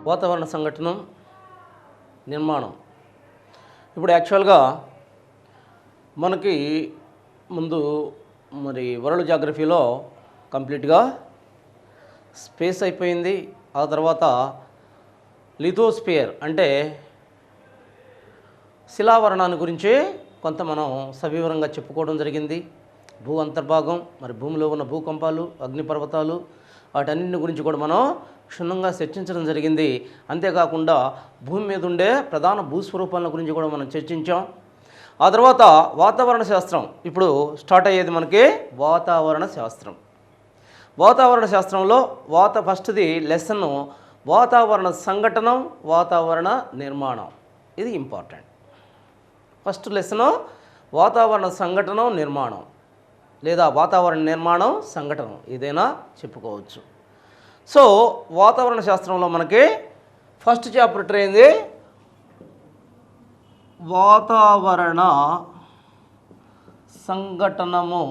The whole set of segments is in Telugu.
వాతావరణ సంఘటన నిర్మాణం. ఇప్పుడు యాక్చువల్గా మనకి ముందు వరల్డ్ జాగ్రఫీలో కంప్లీట్గా స్పేస్ అయిపోయింది. ఆ తర్వాత లిథోస్పియర్ అంటే శిలావరణాన్ని గురించి కొంత మనం సవివరంగా చెప్పుకోవడం జరిగింది. భూ అంతర్భాగం, భూమిలో ఉన్న భూకంపాలు, అగ్నిపర్వతాలు, వాటన్నింటి గురించి కూడా మనం క్షుణ్ణంగా చర్చించడం జరిగింది. అంతేకాకుండా భూమి మీద ఉండే ప్రధాన భూస్వరూపాల గురించి కూడా మనం చర్చించాం. ఆ తర్వాత వాతావరణ శాస్త్రం ఇప్పుడు స్టార్ట్ అయ్యేది మనకి వాతావరణ శాస్త్రం. వాతావరణ శాస్త్రంలో ఫస్ట్ది లెసన్ వాతావరణ సంఘటన, వాతావరణ నిర్మాణం. ఇది ఇంపార్టెంట్. ఫస్ట్ లెసన్ వాతావరణ సంఘటన నిర్మాణం లేదా వాతావరణ నిర్మాణం సంఘటన ఏదైనా చెప్పుకోవచ్చు. సో వాతావరణ శాస్త్రంలో మనకి ఫస్ట్ చాప్టర్ ఏంది? వాతావరణ సంఘటనము.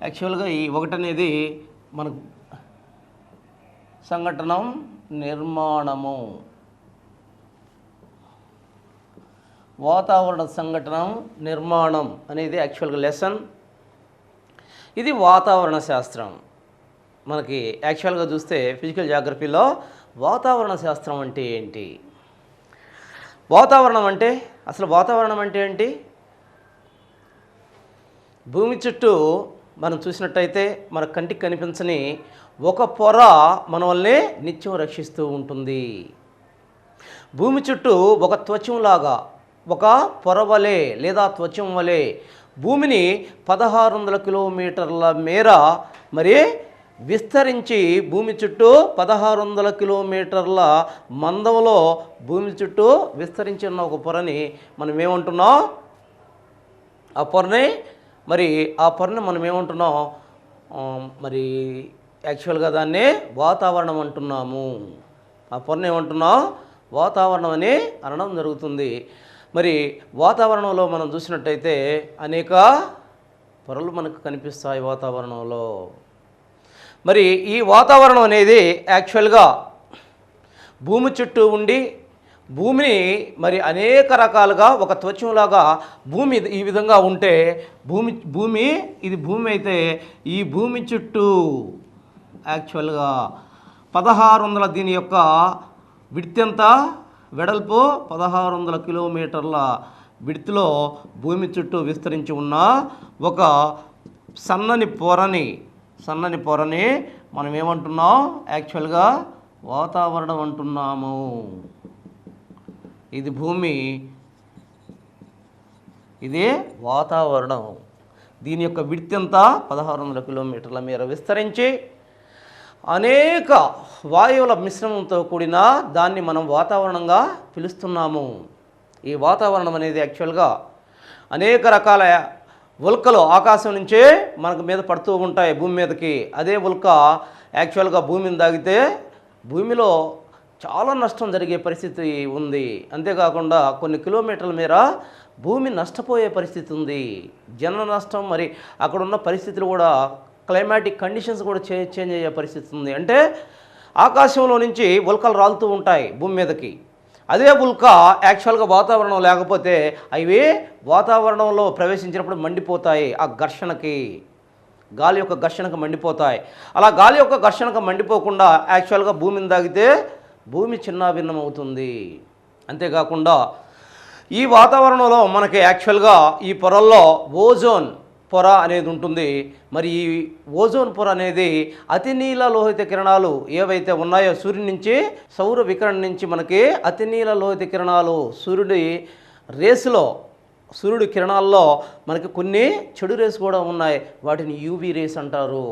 యాక్చువల్గా ఈ ఒకటి అనేది మనకు సంఘటనం నిర్మాణము, వాతావరణ సంఘటనం నిర్మాణం అనేది యాక్చువల్గా లెసన్. ఇది వాతావరణ శాస్త్రం. మనకి యాక్చువల్గా చూస్తే ఫిజికల్ జాగ్రఫీలో వాతావరణ శాస్త్రం అంటే ఏంటి, వాతావరణం అంటే అసలు వాతావరణం అంటే ఏంటి? భూమి చుట్టూ మనం చూసినట్టయితే మన కంటికి కనిపించని ఒక పొర మనల్ని నిత్యం రక్షిస్తూ ఉంటుంది. భూమి చుట్టూ ఒక త్వచంలాగా, ఒక పొర వలె లేదా త్వచం వలె భూమిని 1600 కిలోమీటర్ల మేర విస్తరించి భూమి చుట్టూ 1600 కిలోమీటర్ల మందంలో భూమి చుట్టూ విస్తరించి ఉన్న ఒక పొరని మనం ఏమంటున్నాం? ఆ పొరని మనం ఏమంటున్నాం? యాక్చువల్గా దాన్ని వాతావరణం అంటున్నాము. ఆ పొరని ఏమంటున్నాం? వాతావరణం అని అనడం జరుగుతుంది. వాతావరణంలో మనం చూసినట్టయితే అనేక పొరలు మనకు కనిపిస్తాయి వాతావరణంలో. ఈ వాతావరణం అనేది యాక్చువల్గా భూమి చుట్టూ ఉండి భూమిని అనేక రకాలుగా ఒక త్వచంలాగా భూమి ఈ విధంగా ఉంటే ఇది భూమి అయితే ఈ భూమి చుట్టూ యాక్చువల్గా 1600 దీని యొక్క విడ్త్ ఎంత? వెడల్పు 1600 కిలోమీటర్ల విడ్త్లో భూమి చుట్టూ విస్తరించి ఉన్న ఒక సన్నని పొరని మనం ఏమంటున్నాం? యాక్చువల్గా వాతావరణం అంటున్నాము. ఇది భూమి, ఇది వాతావరణం. దీని యొక్క విడ్త్ ఎంత? 1600 కిలోమీటర్ల మేర విస్తరించి అనేక వాయువుల మిశ్రమంతో కూడిన దాన్ని మనం వాతావరణంగా పిలుస్తున్నాము. ఈ వాతావరణం అనేది యాక్చువల్గా అనేక రకాల ఉల్కలు ఆకాశం నుంచే మనకు మీద పడుతూ ఉంటాయి భూమి మీదకి. అదే ఉల్క యాక్చువల్గా భూమిని తాగితే భూమిలో చాలా నష్టం జరిగే పరిస్థితి ఉంది. అంతేకాకుండా కొన్ని కిలోమీటర్ల మేర భూమి నష్టపోయే పరిస్థితి ఉంది. జన నష్టం, అక్కడున్న పరిస్థితులు కూడా క్లైమాటిక్ కండిషన్స్ కూడా చేంజ్ అయ్యే పరిస్థితి ఉంది. అంటే ఆకాశంలో నుంచి ఉల్కలు రాలుతూ ఉంటాయి భూమి మీదకి. అదే ఉల్క యాక్చువల్గా వాతావరణం లేకపోతే అవి వాతావరణంలో ప్రవేశించినప్పుడు మండిపోతాయి. ఆ ఘర్షణకి, గాలి యొక్క ఘర్షణకు మండిపోతాయి. అలా గాలి యొక్క ఘర్షణకు మండిపోకుండా యాక్చువల్గా భూమిని తాగితే భూమి చిన్నాభిన్నం అవుతుంది. అంతేకాకుండా ఈ వాతావరణంలో మనకి యాక్చువల్గా ఈ పొరల్లో ఓజోన్ పొర అనేది ఉంటుంది. ఈ ఓజోన్ పొర అనేది అతినీల లోహిత కిరణాలు ఏవైతే ఉన్నాయో సూర్యుడి నుంచి, సౌర వికిరణ నుంచి మనకి అతినీల లోహిత కిరణాలు సూర్యుడి కిరణాల్లో మనకి కొన్ని చెడు రేస్ కూడా ఉన్నాయి. వాటిని యూవీ రేస్ అంటారు,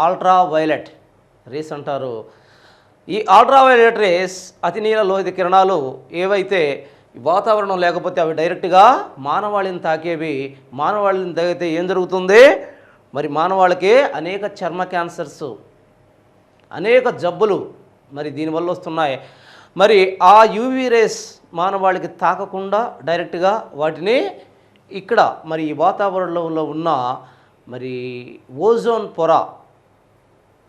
అల్ట్రా వైలెట్ రేస్ అంటారు. ఈ అల్ట్రావైలెట్ రేస్, అతినీల లోహిత కిరణాలు ఏవైతే వాతావరణం లేకపోతే అవి డైరెక్ట్గా మానవాళిని తాకేవి. మానవాళిని తాగితే ఏం జరుగుతుంది? మానవాళికి అనేక చర్మ క్యాన్సర్స్, అనేక జబ్బులు దీనివల్ల వస్తున్నాయి. ఆ యూవీ రేస్ మానవాళికి తాకకుండా డైరెక్ట్గా వాటిని ఇక్కడ ఈ వాతావరణంలో ఉన్న ఓజోన్ పొర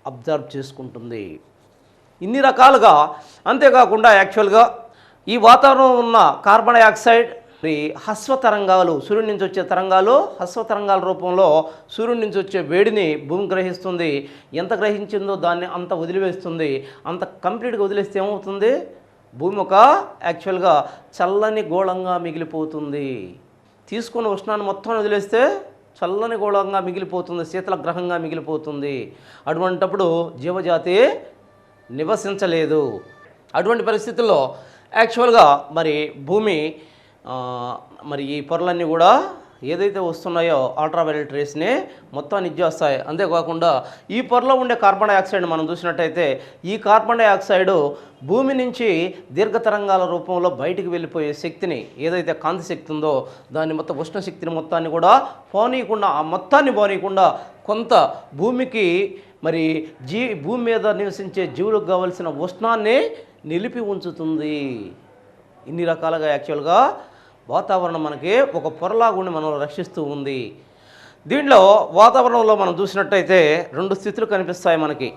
అబ్జర్వ్ చేసుకుంటుంది. ఇన్ని రకాలుగా. అంతేకాకుండా యాక్చువల్గా ఈ వాతావరణంలో ఉన్న కార్బన్ డయాక్సైడ్ మరి హస్వ తరంగాలు, సూర్యుడి నుంచి వచ్చే తరంగాలు హస్వ తరంగాల రూపంలో సూర్యుడి నుంచి వచ్చే వేడిని భూమి గ్రహిస్తుంది. ఎంత గ్రహించిందో దాన్ని అంత వదిలివేస్తుంది. అంత కంప్లీట్గా వదిలేస్తే ఏమవుతుంది? భూమి ఒక యాక్చువల్గా చల్లని గోళంగా మిగిలిపోతుంది. తీసుకున్న ఉష్ణాన్ని మొత్తం వదిలేస్తే చల్లని గోళంగా మిగిలిపోతుంది, శీతల గ్రహంగా మిగిలిపోతుంది. అటువంటప్పుడు జీవజాతి నివసించలేదు. అటువంటి పరిస్థితుల్లో యాక్చువల్గా మరి భూమి మరి ఈ పొరలన్నీ కూడా ఏదైతే వస్తున్నాయో అల్ట్రావైలెట్ రేస్ని మొత్తాన్ని ఇచ్చేస్తాయి. అంతేకాకుండా ఈ పొరలో ఉండే కార్బన్ డయాక్సైడ్ మనం చూసినట్టయితే ఈ కార్బన్ డయాక్సైడ్ భూమి నుంచి దీర్ఘతరంగాల రూపంలో బయటికి వెళ్ళిపోయే శక్తిని, ఏదైతే కాంతి శక్తి ఉందో దాన్ని మొత్తం ఉష్ణ శక్తిని మొత్తాన్ని కూడా పోనీయకుండా, ఆ మొత్తాన్ని పోనీయకుండా కొంత భూమికి మరి భూమి మీద నివసించే జీవులకు కావలసిన ఉష్ణాన్ని నిలిపి ఉంచుతుంది. ఇన్ని రకాలుగా యాక్చువల్గా వాతావరణం మనకి ఒక పొరలాగుండి మనం రక్షిస్తూ ఉంది. దీంట్లో వాతావరణంలో మనం చూసినట్టయితే 2 స్థితులు కనిపిస్తాయి మనకి.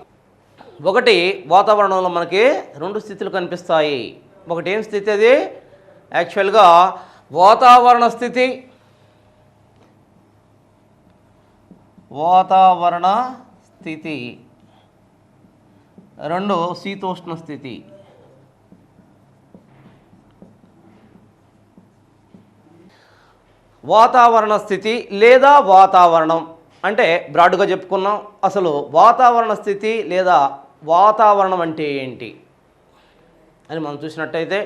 ఒకటి వాతావరణంలో మనకి 2 స్థితులు కనిపిస్తాయి. ఒకటి ఏం స్థితి? అది యాక్చువల్గా వాతావరణ స్థితి, వాతావరణ స్థితి. 2 శీతోష్ణ స్థితి. వాతావరణ స్థితి లేదా వాతావరణం అంటే బ్రాడ్గా చెప్పుకున్నాం. అసలు వాతావరణ స్థితి లేదా వాతావరణం అంటే ఏంటి అని మనం చూసినట్టయితే,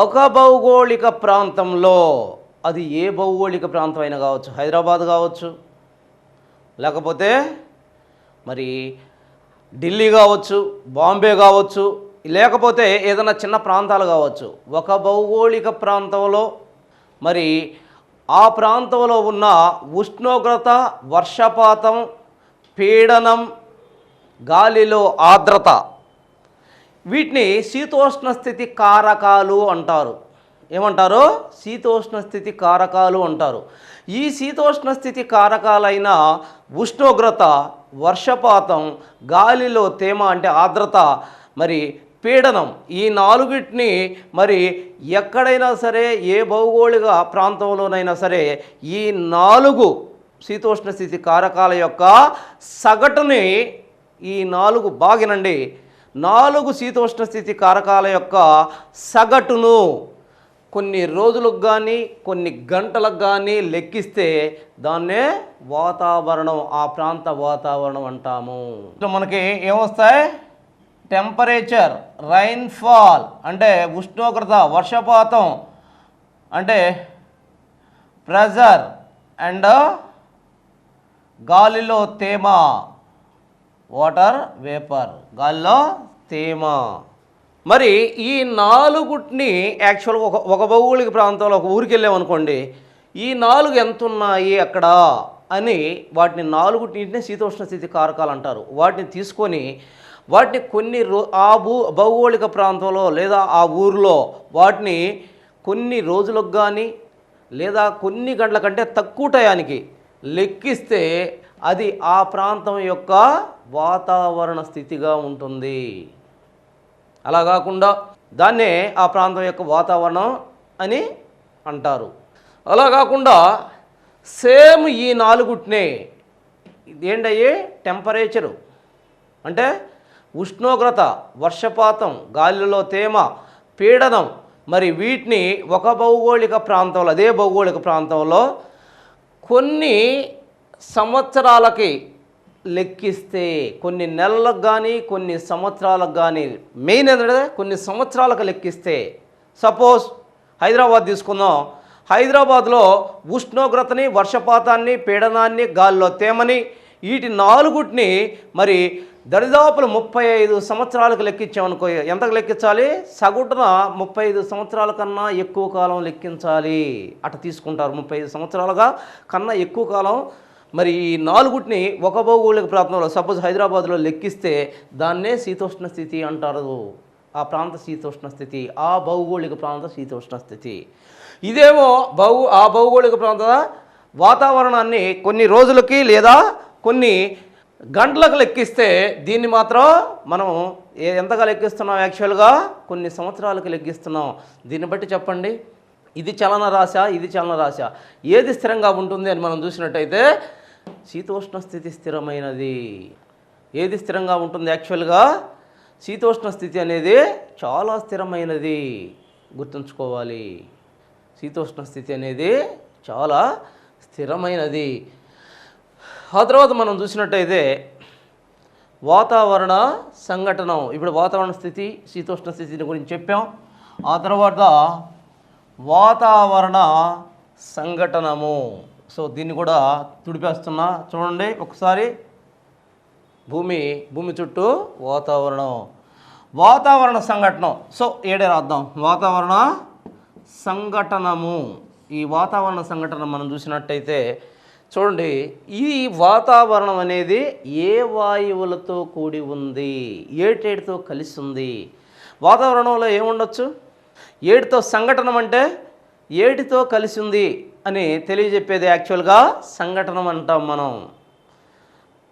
ఒక భౌగోళిక ప్రాంతంలో, అది ఏ భౌగోళిక ప్రాంతం అయినా కావచ్చు, హైదరాబాద్ కావచ్చు, లేకపోతే మరి ఢిల్లీ కావచ్చు, బాంబే కావచ్చు, లేకపోతే ఏదైనా చిన్న ప్రాంతాలు కావచ్చు. ఒక భౌగోళిక ప్రాంతంలో మరి ఆ ప్రాంతంలో ఉన్న ఉష్ణోగ్రత, వర్షపాతం, పీడనం, గాలిలో ఆర్ద్రత, వీటిని శీతోష్ణ స్థితి కారకాలు అంటారు. ఏమంటారు? శీతోష్ణ స్థితి కారకాలు అంటారు. ఈ శీతోష్ణ స్థితి కారకాలైన ఉష్ణోగ్రత, వర్షపాతం, గాలిలో తేమ అంటే ఆర్ద్రత, మరి పీడనం, ఈ 4టిని మరి ఎక్కడైనా సరే ఏ భౌగోళిక ప్రాంతంలోనైనా సరే ఈ 4 శీతోష్ణ స్థితి కారకాల యొక్క సగటుని, ఈ 4 బాగినండి 4 శీతోష్ణ స్థితి కారకాల యొక్క సగటును కొన్ని రోజులకు కానీ కొన్ని గంటలకు కానీ లెక్కిస్తే దాన్నే వాతావరణం, ఆ ప్రాంత వాతావరణం అంటాము. మనకి ఏమొస్తాయి? టెంపరేచర్, రైన్ఫాల్ అంటే ఉష్ణోగ్రత, వర్షపాతం అంటే ప్రెజర్, అండ్ గాలిలో తేమ, వాటర్ వేపర్, గాలిలో తేమ. మరి ఈ 4టిని యాక్చువల్గా ఒక భౌగోళిక ప్రాంతంలో ఒక ఊరికి వెళ్ళామనుకోండి, ఈ 4 ఎంత ఉన్నాయి అక్కడ అని వాటిని 4టిని శీతోష్ణ స్థితి కారకాలు అంటారు. వాటిని తీసుకొని వాటిని కొన్ని భౌగోళిక ప్రాంతంలో లేదా ఆ ఊరిలో వాటిని కొన్ని రోజులకు కానీ లేదా కొన్ని గంటల కంటే తక్కువ టయానికి లెక్కిస్తే అది ఆ ప్రాంతం యొక్క వాతావరణ స్థితిగా ఉంటుంది. అలా కాకుండా దాన్నే ఆ ప్రాంతం యొక్క వాతావరణం అని అంటారు. అలా కాకుండా సేమ్ ఈ 4టినే ఏంటయ్యే టెంపరేచరు అంటే ఉష్ణోగ్రత, వర్షపాతం, గాలిలో తేమ, పీడనం, మరి వీటిని ఒక భౌగోళిక ప్రాంతంలో, అదే భౌగోళిక ప్రాంతంలో కొన్ని సంవత్సరాలకి లెక్కిస్తే, కొన్ని నెలలకు కానీ కొన్ని సంవత్సరాలకు కానీ, మెయిన్ ఏంటంటే కొన్ని సంవత్సరాలకు లెక్కిస్తే, సపోజ్ హైదరాబాద్ తీసుకుందాం. హైదరాబాద్లో ఉష్ణోగ్రతని, వర్షపాతాన్ని, పీడనాన్ని, గాలిలో తేమని, వీటి 4టిని మరి దరిదాపులు 35 సంవత్సరాలకు లెక్కించామనుకో, ఎంతకు లెక్కించాలి? సగటున 35 సంవత్సరాల కన్నా ఎక్కువ కాలం లెక్కించాలి. అట తీసుకుంటారు. 35 సంవత్సరాలుగా కన్నా ఎక్కువ కాలం మరి ఈ 4టిని ఒక భౌగోళిక ప్రాంతంలో, సపోజ్ హైదరాబాద్లో లెక్కిస్తే దాన్నే శీతోష్ణ స్థితి అంటారు. ఆ ప్రాంత శీతోష్ణ స్థితి, ఆ భౌగోళిక ప్రాంత శీతోష్ణ స్థితి. ఇదేమో ఆ భౌగోళిక ప్రాంత వాతావరణాన్ని కొన్ని రోజులకి లేదా కొన్ని గంటలకు లెక్కిస్తే దీన్ని మాత్రం మనం ఎంతగా లెక్కిస్తున్నాం? యాక్చువల్గా కొన్ని సంవత్సరాలకు లెక్కిస్తున్నాం. దీన్ని బట్టి చెప్పండి, ఇది చలన రాశ, ఇది చలన రాశ, ఏది స్థిరంగా ఉంటుంది అని మనం చూసినట్టయితే శీతోష్ణ స్థితి స్థిరమైనది. ఏది స్థిరంగా ఉంటుంది? యాక్చువల్గా శీతోష్ణ స్థితి అనేది చాలా స్థిరమైనది, గుర్తుంచుకోవాలి. శీతోష్ణ స్థితి అనేది చాలా స్థిరమైనది. ఆ తర్వాత మనం చూసినట్టయితే వాతావరణ సంఘటన. ఇప్పుడు వాతావరణ స్థితి, శీతోష్ణ స్థితిని గురించి చెప్పాం. ఆ తర్వాత వాతావరణ సంఘటనము. సో దీన్ని కూడా తుడిపేస్తున్నా చూడండి ఒకసారి. భూమి చుట్టూ వాతావరణ సంఘటన. సో ఏడే రాద్దాం, వాతావరణ సంఘటనము. ఈ వాతావరణ సంఘటన మనం చూసినట్టయితే చూడండి, ఈ వాతావరణం అనేది ఏ వాయువులతో కూడి ఉంది, ఏటేటితో కలిసి ఉంది. వాతావరణంలో ఏముండొచ్చు? ఏటితో సంఘటన అంటే ఏటితో కలిసి ఉంది అని తెలియజెప్పేది యాక్చువల్గా సంఘటనం అంటాం మనం.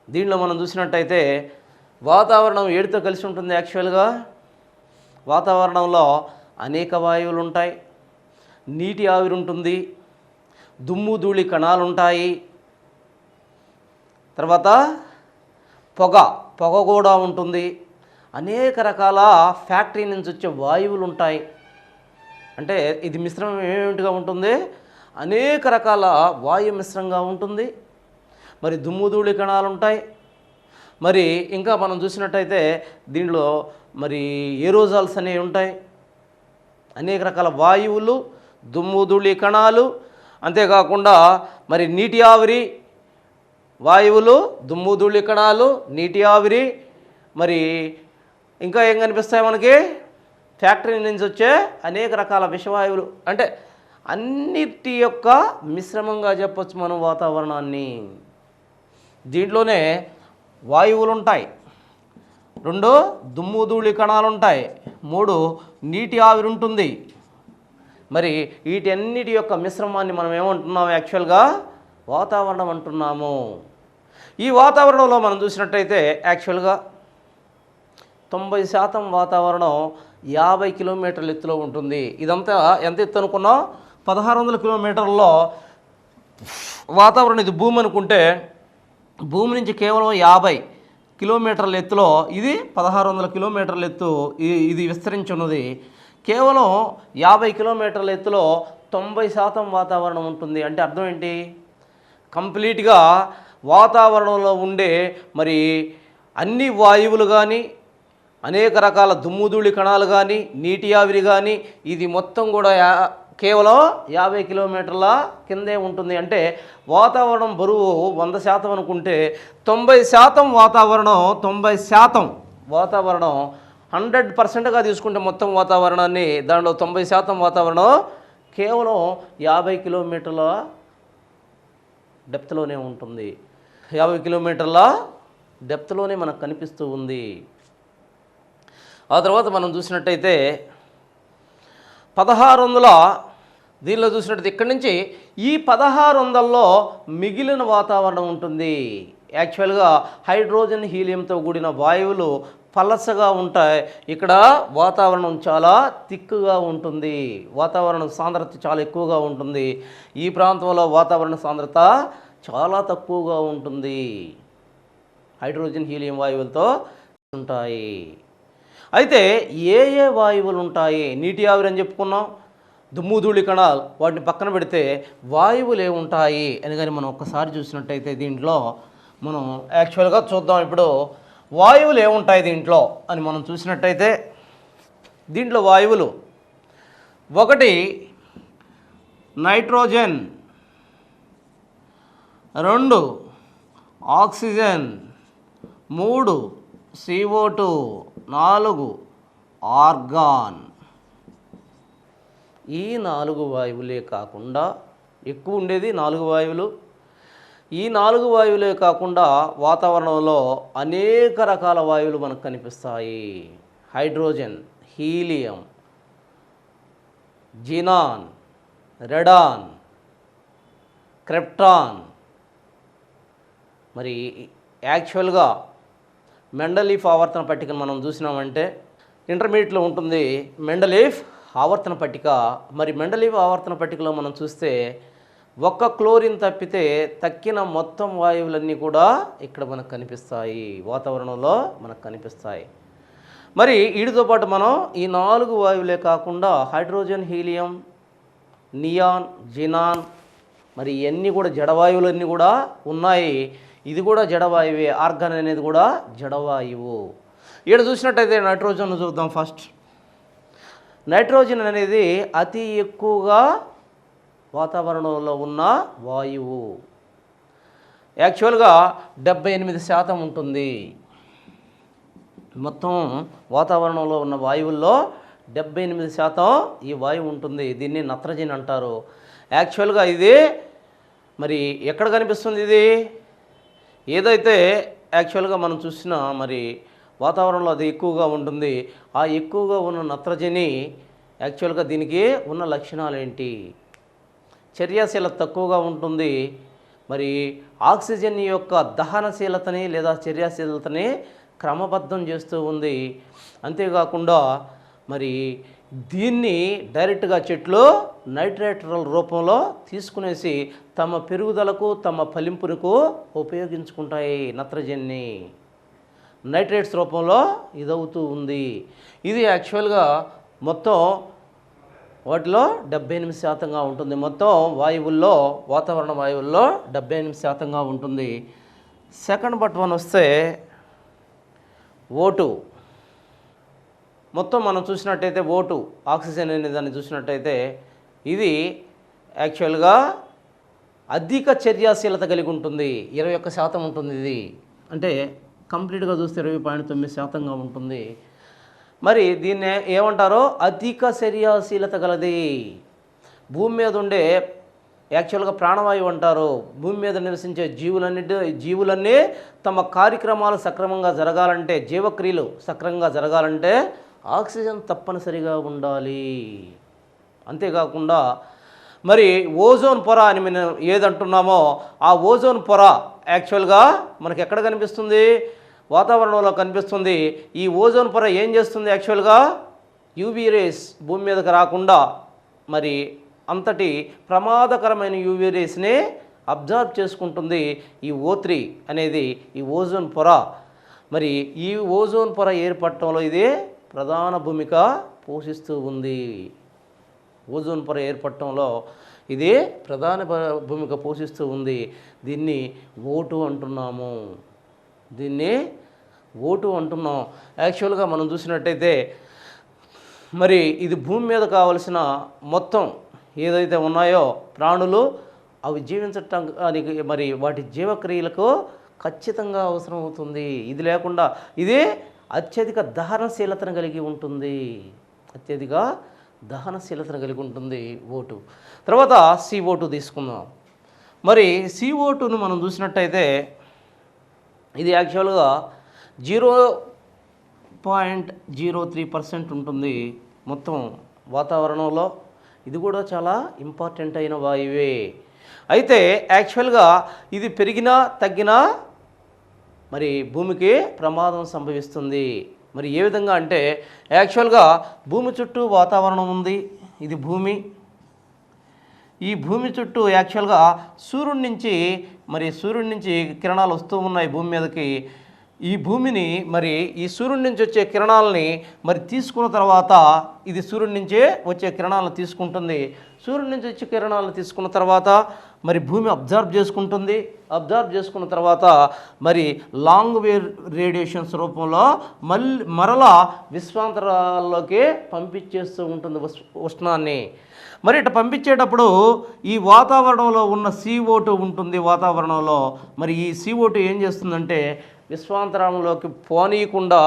దీనిలో మనం చూసినట్టయితే వాతావరణం ఏటితో కలిసి ఉంటుంది. యాక్చువల్గా వాతావరణంలో అనేక వాయువులు ఉంటాయి, నీటి ఆవిరి ఉంటుంది, దుమ్ము ధూళి కణాలు ఉంటాయి, తర్వాత పొగ కూడా ఉంటుంది, అనేక రకాల ఫ్యాక్టరీ నుంచి వచ్చే వాయువులు ఉంటాయి. అంటే ఇది మిశ్రమం ఏమిటిగా ఉంటుంది? అనేక రకాల వాయు మిశ్రంగా ఉంటుంది. మరి దుమ్ము ధూళి కణాలు ఉంటాయి. మరి ఇంకా మనం చూసినట్టయితే దీనిలో మరి ఏరోజాల్స్ అనేవి ఉంటాయి. అనేక రకాల వాయువులు, దుమ్ము ధూళి కణాలు, అంతేకాకుండా మరి నీటి ఆవిరి, వాయువులు, దుమ్ము ధూళి కణాలు, నీటి ఆవిరి, మరి ఇంకా ఏం కనిపిస్తాయి మనకి? ఫ్యాక్టరీ నుంచి వచ్చే అనేక రకాల విషవాయువులు. అంటే అన్నిటి యొక్క మిశ్రమంగా చెప్పొచ్చు మనం వాతావరణాన్ని. దీంట్లోనే వాయువులు ఉంటాయి, 2 దుమ్ము ధూళి కణాలు ఉంటాయి, 3 నీటి ఆవిరి ఉంటుంది. మరి వీటన్నిటి యొక్క మిశ్రమాన్ని మనం ఏమంటున్నాం? యాక్చువల్గా వాతావరణం అంటున్నాము. ఈ వాతావరణంలో మనం చూసినట్టయితే యాక్చువల్గా 90% వాతావరణం 50 కిలోమీటర్ల ఎత్తులో ఉంటుంది. ఇదంతా ఎంత ఎత్తు అనుకున్నాం? 1600 కిలోమీటర్లలో వాతావరణం. ఇది భూమి అనుకుంటే భూమి నుంచి కేవలం 50 కిలోమీటర్ల ఎత్తులో, ఇది 1600 కిలోమీటర్ల ఎత్తు ఇది విస్తరించి ఉన్నది. కేవలం 50 కిలోమీటర్ల ఎత్తులో 90% వాతావరణం ఉంటుంది. అంటే అర్థం ఏంటి? కంప్లీట్గా వాతావరణంలో ఉండే మరి అన్ని వాయువులు కానీ, అనేక రకాల దుమ్ముధూళి కణాలు కానీ, నీటి ఆవిరి కానీ, ఇది మొత్తం కూడా కేవలం 50 కిలోమీటర్ల కిందే ఉంటుంది. అంటే వాతావరణం బరువు 100% అనుకుంటే 90% వాతావరణం 100%గా తీసుకుంటే మొత్తం వాతావరణాన్ని, దానిలో 90% వాతావరణం కేవలం 50 కిలోమీటర్ల డెప్త్లోనే ఉంటుంది. 50 కిలోమీటర్ల డెప్త్లోనే మనకు కనిపిస్తూ ఉంది. ఆ తర్వాత మనం చూసినట్టయితే 1600 దీనిలో చూసినట్టయితే ఇక్కడి నుంచి ఈ 1600లో మిగిలిన వాతావరణం ఉంటుంది. యాక్చువల్గా హైడ్రోజన్ హీలియంతో కూడిన వాయువులు పలసగా ఉంటాయి. ఇక్కడ వాతావరణం చాలా థిక్గా ఉంటుంది, వాతావరణ సాంద్రత చాలా ఎక్కువగా ఉంటుంది. ఈ ప్రాంతంలో వాతావరణ సాంద్రత చాలా తక్కువగా ఉంటుంది. హైడ్రోజన్ హీలియం వాయువులతో ఉంటాయి. అయితే ఏ వాయువులు ఉంటాయి? నీటి ఆవిరి అని చెప్పుకున్నాం, దుమ్ము ధూళి కణాలు, వాటిని పక్కన పెడితే వాయువులు ఏముంటాయి అని కానీ మనం ఒక్కసారి చూసినట్టయితే దీంట్లో మనం యాక్చువల్గా చూద్దాం. ఇప్పుడు వాయువులు ఏముంటాయి దీంట్లో అని మనం చూసినట్టయితే దీంట్లో వాయువులు 1 నైట్రోజన్, 2 ఆక్సిజన్, 3 CO2, 4 ఆర్గాన్. ఈ 4 వాయువులే కాకుండా ఎక్కువ ఉండేది 4 వాయువులు. ఈ 4 వాయువులే కాకుండా వాతావరణంలో అనేక రకాల వాయువులు మనకు కనిపిస్తాయి. హైడ్రోజన్, హీలియం, జినాన్, రెడాన్, క్రిప్టాన్, మరి యాక్చువల్గా మెండలీఫ్ ఆవర్తన పట్టికను మనం చూసినామంటే ఇంటర్మీడియట్లో ఉంటుంది మెండలీఫ్ ఆవర్తన పట్టిక. మరి మెండలీఫ్ ఆవర్తన పట్టికలో మనం చూస్తే ఒక్క క్లోరిన్ తప్పితే తక్కిన మొత్తం వాయువులన్నీ కూడా ఇక్కడ మనకు కనిపిస్తాయి, వాతావరణంలో మనకు కనిపిస్తాయి. మరి వీటితో పాటు మనం ఈ 4 వాయువులే కాకుండా హైడ్రోజన్, హీలియం, నియాన్, జినాన్, మరి ఇవన్నీ కూడా జడవాయువులన్నీ కూడా ఉన్నాయి. ఇది కూడా జడవాయువే. ఆర్గాన్ అనేది కూడా జడవాయువు. ఇక్కడ చూసినట్టయితే నైట్రోజన్ చూద్దాం ఫస్ట్. నైట్రోజన్ అనేది అతి ఎక్కువగా వాతావరణంలో ఉన్న వాయువు. యాక్చువల్గా 78% ఉంటుంది. మొత్తం వాతావరణంలో ఉన్న వాయువుల్లో 78% ఈ వాయువు ఉంటుంది. దీన్ని నత్రజని అంటారు. యాక్చువల్గా ఇది మరి ఎక్కడ కనిపిస్తుంది? ఇది ఏదైతే యాక్చువల్గా మనం చూసినా మరి వాతావరణంలో అది ఎక్కువగా ఉంటుంది. ఆ ఎక్కువగా ఉన్న నత్రజని యాక్చువల్గా దీనికి ఉన్న లక్షణాలు ఏంటి? చర్యాశీలత తక్కువగా ఉంటుంది. మరి ఆక్సిజన్ యొక్క దహనశీలతని లేదా చర్యాశీలతని క్రమబద్ధం చేస్తూ ఉంది. అంతేకాకుండా మరి దీన్ని డైరెక్ట్గా చెట్లు నైట్రేట్ల రూపంలో తీసుకునేసి తమ పెరుగుదలకు తమ ఫలింపునకు ఉపయోగించుకుంటాయి. నత్రజన్ని నైట్రేట్స్ రూపంలో ఇదవుతూ ఉంది. ఇది యాక్చువల్గా మొత్తం వాటిలో 78% ఉంటుంది. మొత్తం వాయువుల్లో, వాతావరణ వాయువుల్లో 78% ఉంటుంది. సెకండ్ బట్ వన్ వస్తే O2. మొత్తం మనం చూసినట్టయితే O2 ఆక్సిజన్ అనే దాన్ని చూసినట్టయితే ఇది యాక్చువల్గా అధిక చర్యాశీలత కలిగి ఉంటుంది. 21% ఉంటుంది. ఇది అంటే కంప్లీట్గా చూస్తే 20.9% ఉంటుంది. మరి దీన్ని ఏమంటారో అధిక చర్యాశీలత గలది. భూమి మీద ఉండే యాక్చువల్గా ప్రాణవాయువు అంటారు. భూమి మీద నివసించే జీవులన్నీ తమ కార్యక్రమాలు సక్రమంగా జరగాలంటే, జీవక్రియలు సక్రమంగా జరగాలంటే ఆక్సిజన్ తప్పనిసరిగా ఉండాలి. అంతేకాకుండా మరి ఓజోన్ పొర అని మనం ఏదంటున్నామో ఆ ఓజోన్ పొర యాక్చువల్గా మనకి ఎక్కడ కనిపిస్తుంది? వాతావరణంలో కనిపిస్తుంది. ఈ ఓజోన్ పొర ఏం చేస్తుంది? యాక్చువల్గా యూవీ రేస్ భూమి మీదకి రాకుండా మరి అంతటి ప్రమాదకరమైన యూవీ రేస్ని అబ్జర్వ్ చేసుకుంటుంది ఈ O3 అనేది, ఈ ఓజోన్ పొర. మరి ఈ ఓజోన్ పొర ఏర్పడటంలో ఇది ప్రధాన భూమిక పోషిస్తూ ఉంది. ఓజోన్ పొర ఏర్పడటంలో ఇది ప్రధాన భూమిక పోషిస్తూ ఉంది. దీన్ని O2 అంటున్నాము. దీన్ని O2 అంటున్నాం. యాక్చువల్గా మనం చూసినట్టయితే మరి ఇది భూమి మీద కావలసిన మొత్తం ఏదైతే ఉన్నాయో ప్రాణులు అవి జీవించటానికి మరి వాటి జీవక్రియలకు ఖచ్చితంగా అవసరం అవుతుంది. ఇది లేకుండా ఇది అత్యధిక దహనశీలతను కలిగి ఉంటుంది. అత్యధిక దహనశీలతను కలిగి ఉంటుంది O2. తర్వాత CO2 తీసుకుందాం. మరి CO2ను మనం చూసినట్టయితే ఇది యాక్చువల్గా 0.03% ఉంటుంది మొత్తం వాతావరణంలో. ఇది కూడా చాలా ఇంపార్టెంట్ అయిన వాయువే. అయితే యాక్చువల్గా ఇది పెరిగినా తగ్గినా మరి భూమికి ప్రమాదం సంభవిస్తుంది. మరి ఏ విధంగా అంటే యాక్చువల్గా భూమి చుట్టూ వాతావరణం ఉంది. ఇది భూమి. ఈ భూమి చుట్టూ యాక్చువల్గా సూర్యుడి నుంచి కిరణాలు వస్తూ ఉన్నాయి భూమి మీదకి. ఈ భూమిని మరి ఈ సూర్యుడి నుంచి వచ్చే కిరణాలని మరి తీసుకున్న తర్వాత ఇది సూర్యుడి నుంచే వచ్చే కిరణాలను తీసుకుంటుంది. సూర్యుడి నుంచి వచ్చే కిరణాలను తీసుకున్న తర్వాత మరి భూమి అబ్జర్వ్ చేసుకుంటుంది. అబ్జర్వ్ చేసుకున్న తర్వాత మరి లాంగ్ వేవ్ రేడియేషన్స్ రూపంలో మరలా విశ్వాంతరాల్లోకి పంపించేస్తూ ఉంటుంది ఉష్ణాన్ని. మరి ఇట్లా పంపించేటప్పుడు ఈ వాతావరణంలో ఉన్న CO2 ఉంటుంది వాతావరణంలో. మరి ఈ CO2 ఏం చేస్తుందంటే విశ్వాంతరంలోకి పోనీయకుండా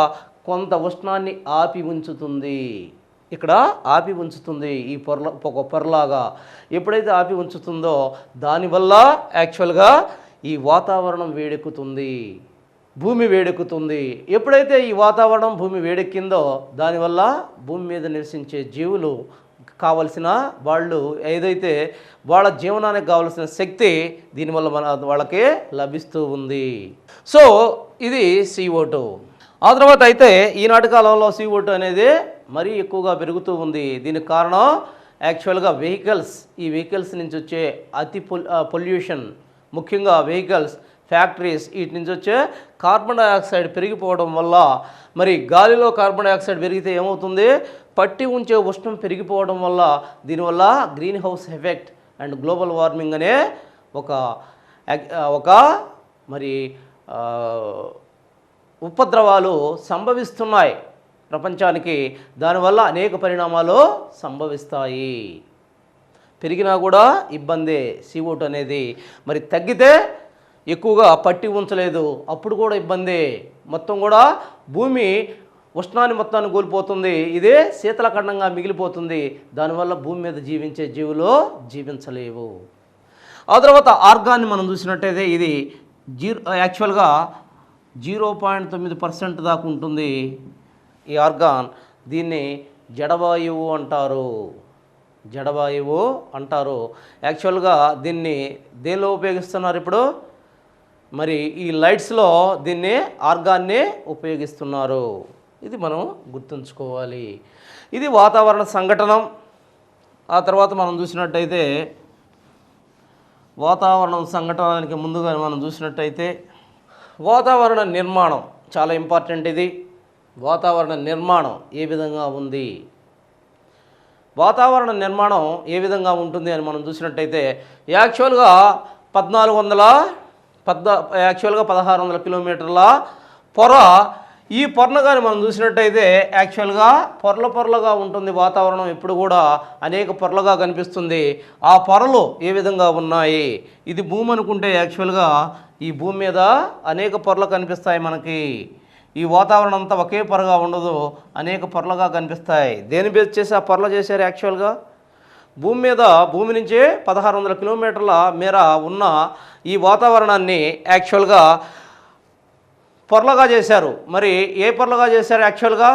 కొంత ఉష్ణాన్ని ఆపి ఉంచుతుంది. ఇక్కడ ఆపి ఉంచుతుంది ఈ ఒక పొరలాగా. ఎప్పుడైతే ఆపి ఉంచుతుందో దానివల్ల యాక్చువల్గా ఈ వాతావరణం వేడెక్కుతుంది, భూమి వేడెక్కుతుంది. ఎప్పుడైతే ఈ వాతావరణం భూమి వేడెక్కిందో దానివల్ల భూమి మీద నివసించే జీవులు కావలసిన వాళ్ళు ఏదైతే వాళ్ళ జీవనానికి కావలసిన శక్తి దీనివల్ల వాళ్ళకి లభిస్తూ ఉంది. సో ఇది CO2. ఆ తర్వాత అయితే ఈనాటి కాలంలో CO2 అనేది మరీ ఎక్కువగా పెరుగుతూ ఉంది. దీనికి కారణం యాక్చువల్గా వెహికల్స్. ఈ వెహికల్స్ నుంచి వచ్చే అతి పొల్యూషన్, ముఖ్యంగా వెహికల్స్, ఫ్యాక్టరీస్, వీటి నుంచి వచ్చే కార్బన్ డైఆక్సైడ్ పెరిగిపోవడం వల్ల, మరి గాలిలో కార్బన్ డైఆక్సైడ్ పెరిగితే ఏమవుతుంది, పట్టి ఉంచే ఉష్ణం పెరిగిపోవడం వల్ల, దీనివల్ల green house effect and global warming అనే ఒక మరి ఉపద్రవాలు సంభవిస్తున్నాయి ప్రపంచానికి. దానివల్ల అనేక పరిణామాలు సంభవిస్తాయి. పెరిగినా కూడా ఇబ్బందే CO2 అనేది. మరి తగ్గితే ఎక్కువగా పట్టి ఉంచలేదు, అప్పుడు కూడా ఇబ్బందే. మొత్తం కూడా భూమి ఉష్ణాన్ని మొత్తాన్ని కోల్పోతుంది. ఇదే శీతలఖండంగా మిగిలిపోతుంది. దానివల్ల భూమి మీద జీవించే జీవులు జీవించలేవు. ఆ తర్వాత ఆర్గాన్ని మనం చూసినట్టయితే ఇది యాక్చువల్గా 0.9% దాకా ఉంటుంది ఈ ఆర్గాన్. దీన్ని జడవాయువు అంటారు. జడవాయువు అంటారు. యాక్చువల్గా దీన్ని దేనిలో ఉపయోగిస్తున్నారు ఇప్పుడు, మరి ఈ లైట్స్లో దీన్ని ఆర్గాన్ని ఉపయోగిస్తున్నారు. ఇది మనం గుర్తుంచుకోవాలి. ఇది వాతావరణ సంఘటనం. ఆ తర్వాత మనం చూసినట్టయితే వాతావరణం సంఘటనకి ముందుగా మనం చూసినట్టయితే వాతావరణ నిర్మాణం చాలా ఇంపార్టెంట్. ఇది వాతావరణ నిర్మాణం ఏ విధంగా ఉంది, వాతావరణ నిర్మాణం ఏ విధంగా ఉంటుంది అని మనం చూసినట్టయితే యాక్చువల్గా 1600 కిలోమీటర్ల పొర. ఈ పొరను కానీ మనం చూసినట్టయితే యాక్చువల్గా పొరలుగా ఉంటుంది వాతావరణం. ఎప్పుడు కూడా అనేక పొరలుగా కనిపిస్తుంది. ఆ పొరలు ఏ విధంగా ఉన్నాయి, ఇది భూమి అనుకుంటే యాక్చువల్గా ఈ భూమి మీద అనేక పొరలు కనిపిస్తాయి మనకి. ఈ వాతావరణం అంతా ఒకే పొరగా ఉండదు, అనేక పొరలుగా కనిపిస్తాయి. దేని బేస్ చేసి ఆ పొరలు చేశారు యాక్చువల్గా భూమి నుంచి 1600 కిలోమీటర్ల మేర ఉన్న ఈ వాతావరణాన్ని యాక్చువల్గా పొరలుగా చేశారు. మరి ఏ పొరలుగా చేశారు, యాక్చువల్గా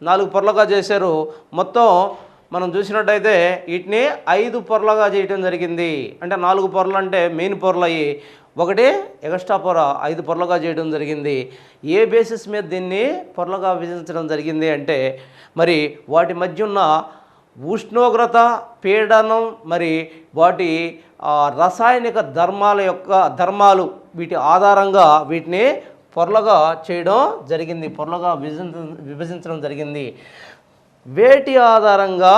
4 పొరలుగా చేశారు. మొత్తం మనం చూసినట్టయితే వీటిని 5 పొరలుగా చేయడం జరిగింది. అంటే 4 పొరలు అంటే మెయిన్ పొరలు అయ్యి, ఒకటి ఎక్స్ట్రా పొర 5 పొరలుగా చేయడం జరిగింది. ఏ బేసిస్ మీద దీన్ని పొరలుగా విభజించడం జరిగింది అంటే, మరి వాటి మధ్య ఉన్న ఉష్ణోగ్రత, పీడనం, మరి వాటి రసాయనిక ధర్మాలు వీటి ఆధారంగా వీటిని పొరలుగా చేయడం జరిగింది, పొరలుగా విభజించడం జరిగింది. వేటి ఆధారంగా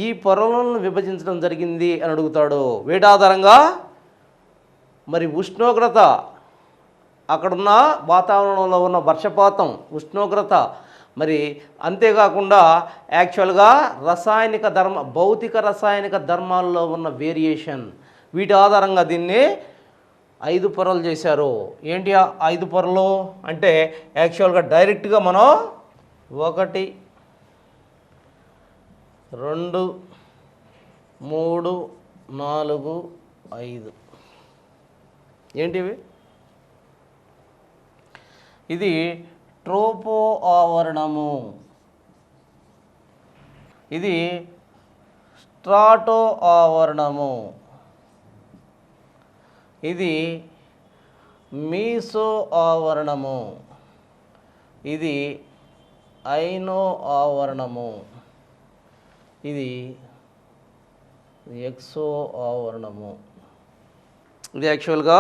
ఈ పొరలను విభజించడం జరిగింది అని అడుగుతాడు. వేటి ఆధారంగా, మరి ఉష్ణోగ్రత, అక్కడున్న వాతావరణంలో ఉన్న వర్షపాతం, ఉష్ణోగ్రత, మరి అంతేకాకుండా యాక్చువల్గా భౌతిక రసాయనిక ధర్మాల్లో ఉన్న వేరియేషన్, వీటి ఆధారంగా దీన్ని 5 పొరలు చేశారు. ఏంటి ఆ 5 పొరలు అంటే యాక్చువల్గా డైరెక్ట్గా మనం 1, 2, 3, 4, 5 ఏంటివి, ఇది ట్రోపో ఆవరణము, ఇది స్ట్రాటో ఆవరణము, ఇది మీసో ఆవరణము, ఇది ఐనో ఆవరణము, ఇది ఎక్సో ఆవరణము. ఇది యాక్చువల్గా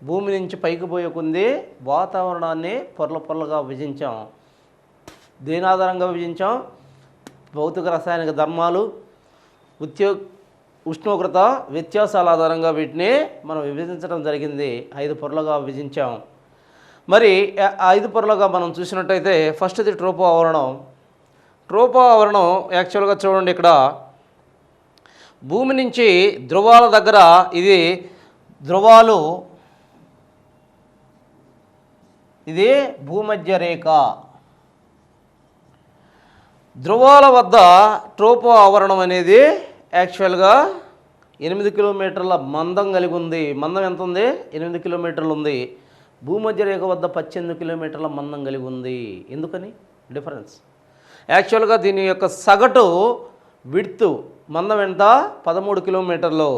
భూమి నుంచి పైకి పోయే కొంది వాతావరణాన్ని పొరలుగా విభజించాం. దేని ఆధారంగా విభజించాం, భౌతిక రసాయనిక ధర్మాలు, ఉష్ణోగ్రత వ్యత్యాసాల ఆధారంగా వీటిని మనం విభజించడం జరిగింది. 5 పొరలుగా విభజించాం. మరి 5 పొరలుగా మనం చూసినట్టయితే ఫస్ట్ ఇది ట్రోపో ఆవరణం. ట్రోపో ఆవరణం యాక్చువల్గా చూడండి, ఇక్కడ భూమి నుంచి ధ్రువాల దగ్గర ఇది ధ్రువాలు, ఇది భూమధ్య రేఖ. ధ్రువాల వద్ద ట్రోపో ఆవరణం అనేది యాక్చువల్గా 8 కిలోమీటర్ల మందం కలిగి ఉంది. మందం ఎంత ఉంది, 8 కిలోమీటర్లు ఉంది. భూమధ్య రేఖ వద్ద 18 కిలోమీటర్ల మందం కలిగి ఉంది. ఎందుకని డిఫరెన్స్, యాక్చువల్గా దీని యొక్క సగటు విడ్త్ మందం ఎంత 13 కిలోమీటర్లు,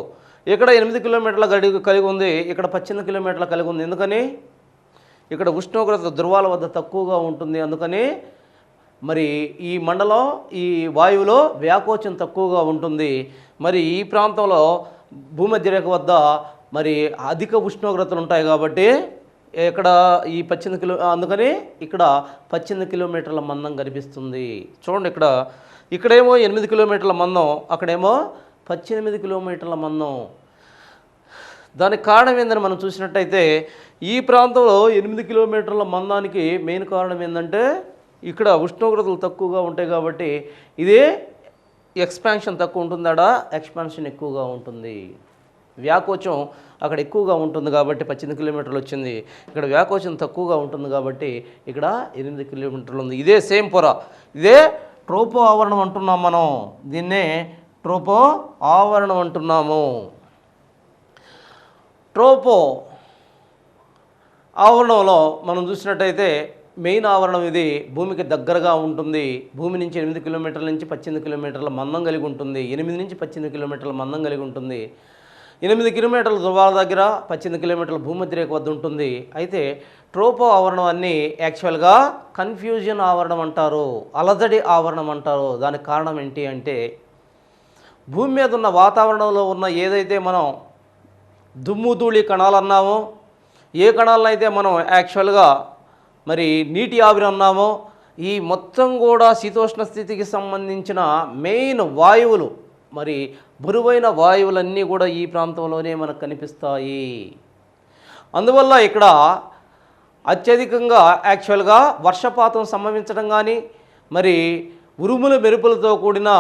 ఇక్కడ 8 కిలోమీటర్ల కలిగి ఉంది, ఇక్కడ 18 కిలోమీటర్ల కలిగి ఉంది. ఎందుకని? ఇక్కడ ఉష్ణోగ్రత ధృవాల వద్ద తక్కువగా ఉంటుంది, అందుకని మరి ఈ మండలం ఈ వాయువులో వ్యాకోచం తక్కువగా ఉంటుంది. మరి ఈ ప్రాంతంలో భూమధ్య రేఖ వద్ద మరి అధిక ఉష్ణోగ్రతలు ఉంటాయి కాబట్టి ఇక్కడ ఈ 18 అందుకని ఇక్కడ 18 కిలోమీటర్ల మందం కనిపిస్తుంది. చూడండి, ఇక్కడేమో 8 కిలోమీటర్ల మందం, అక్కడేమో 18 కిలోమీటర్ల మందం. దానికి కారణం ఏందని మనం చూసినట్టయితే ఈ ప్రాంతంలో 8 కిలోమీటర్ల మందానికి మెయిన్ కారణం ఏంటంటే ఇక్కడ ఉష్ణోగ్రతలు తక్కువగా ఉంటాయి కాబట్టి ఇదే ఎక్స్పాన్షన్ తక్కువ ఉంటుందా, ఎక్స్పాన్షన్ ఎక్కువగా ఉంటుంది. వ్యాకోచం అక్కడ ఎక్కువగా ఉంటుంది కాబట్టి 18 కిలోమీటర్లు వచ్చింది, ఇక్కడ వ్యాకోచం తక్కువగా ఉంటుంది కాబట్టి ఇక్కడ 8 కిలోమీటర్లు ఉంది. ఇదే సేమ్ పొర, ఇదే ట్రోపో ఆవరణం అంటున్నాం మనం, దీన్నే ట్రోపో ఆవరణం అంటున్నాము. ట్రోపో ఆవరణంలో మనం చూసినట్టయితే మెయిన్ ఆవరణం ఇది భూమికి దగ్గరగా ఉంటుంది. భూమి నుంచి 8 కిలోమీటర్ల నుంచి 18 కిలోమీటర్ల మందం కలిగి ఉంటుంది. 8 నుంచి 18 కిలోమీటర్ల మందం కలిగి ఉంటుంది. 8 కిలోమీటర్ల ధృవాల దగ్గర 18 కిలోమీటర్ల భూమధ్య రేఖ వద్ద ఉంటుంది. అయితే ట్రోపో ఆవరణం అన్నీ యాక్చువల్గా కన్ఫ్యూజన్ ఆవరణం అంటారు, అలజడి ఆవరణం అంటారు. దానికి కారణం ఏంటి అంటే భూమి మీద ఉన్న వాతావరణంలో ఉన్న ఏదైతే మనం దుమ్ము ధూళి కణాలు అన్నామో, ఏ కణాలను అయితే మనం యాక్చువల్గా మరి నీటి ఆవిరి అన్నామో, ఈ మొత్తం కూడా శీతోష్ణ స్థితికి సంబంధించిన మెయిన్ వాయువులు, మరి బరువైన వాయువులన్నీ కూడా ఈ ప్రాంతంలోనే మనకు కనిపిస్తాయి. అందువల్ల ఇక్కడ అత్యధికంగా యాక్చువల్గా వర్షపాతం సంభవించడం కానీ, మరి ఉరుముల మెరుపులతో కూడిన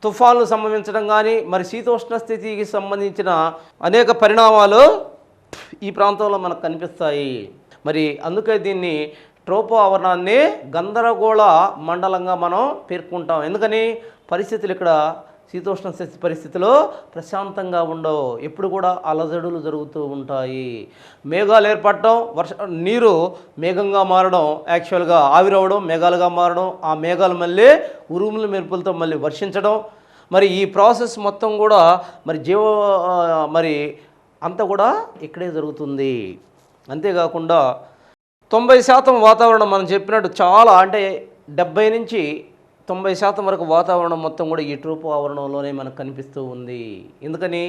తుఫాన్లు సంభవించడం కానీ, మరి శీతోష్ణ స్థితికి సంబంధించిన అనేక పరిణామాలు ఈ ప్రాంతంలో మనకు కనిపిస్తాయి. మరి అందుకే దీన్ని ట్రోపో ఆవరణాన్ని గందరగోళ మండలంగా మనం పేర్కొంటాం. ఎందుకని? పరిస్థితులు ఇక్కడ శీతోష్ణ స్థితి పరిస్థితులు ప్రశాంతంగా ఉండవు, ఎప్పుడు కూడా అలజడులు జరుగుతూ ఉంటాయి. మేఘాలు ఏర్పడటం, నీరు మేఘంగా మారడం, యాక్చువల్గా ఆవిరవడం, మేఘాలుగా మారడం, ఆ మేఘాలు మళ్ళీ ఉరుముల మెరుపులతో మళ్ళీ వర్షించడం, మరి ఈ ప్రాసెస్ మొత్తం కూడా మరి అంతా కూడా ఇక్కడే జరుగుతుంది. అంతేకాకుండా 90% వాతావరణం మనం చెప్పినట్టు చాలా అంటే 70 నుంచి 90% వరకు వాతావరణం మొత్తం కూడా ఈ ట్రోపో ఆవరణంలోనే మనకు కనిపిస్తూ ఉంది. ఎందుకని?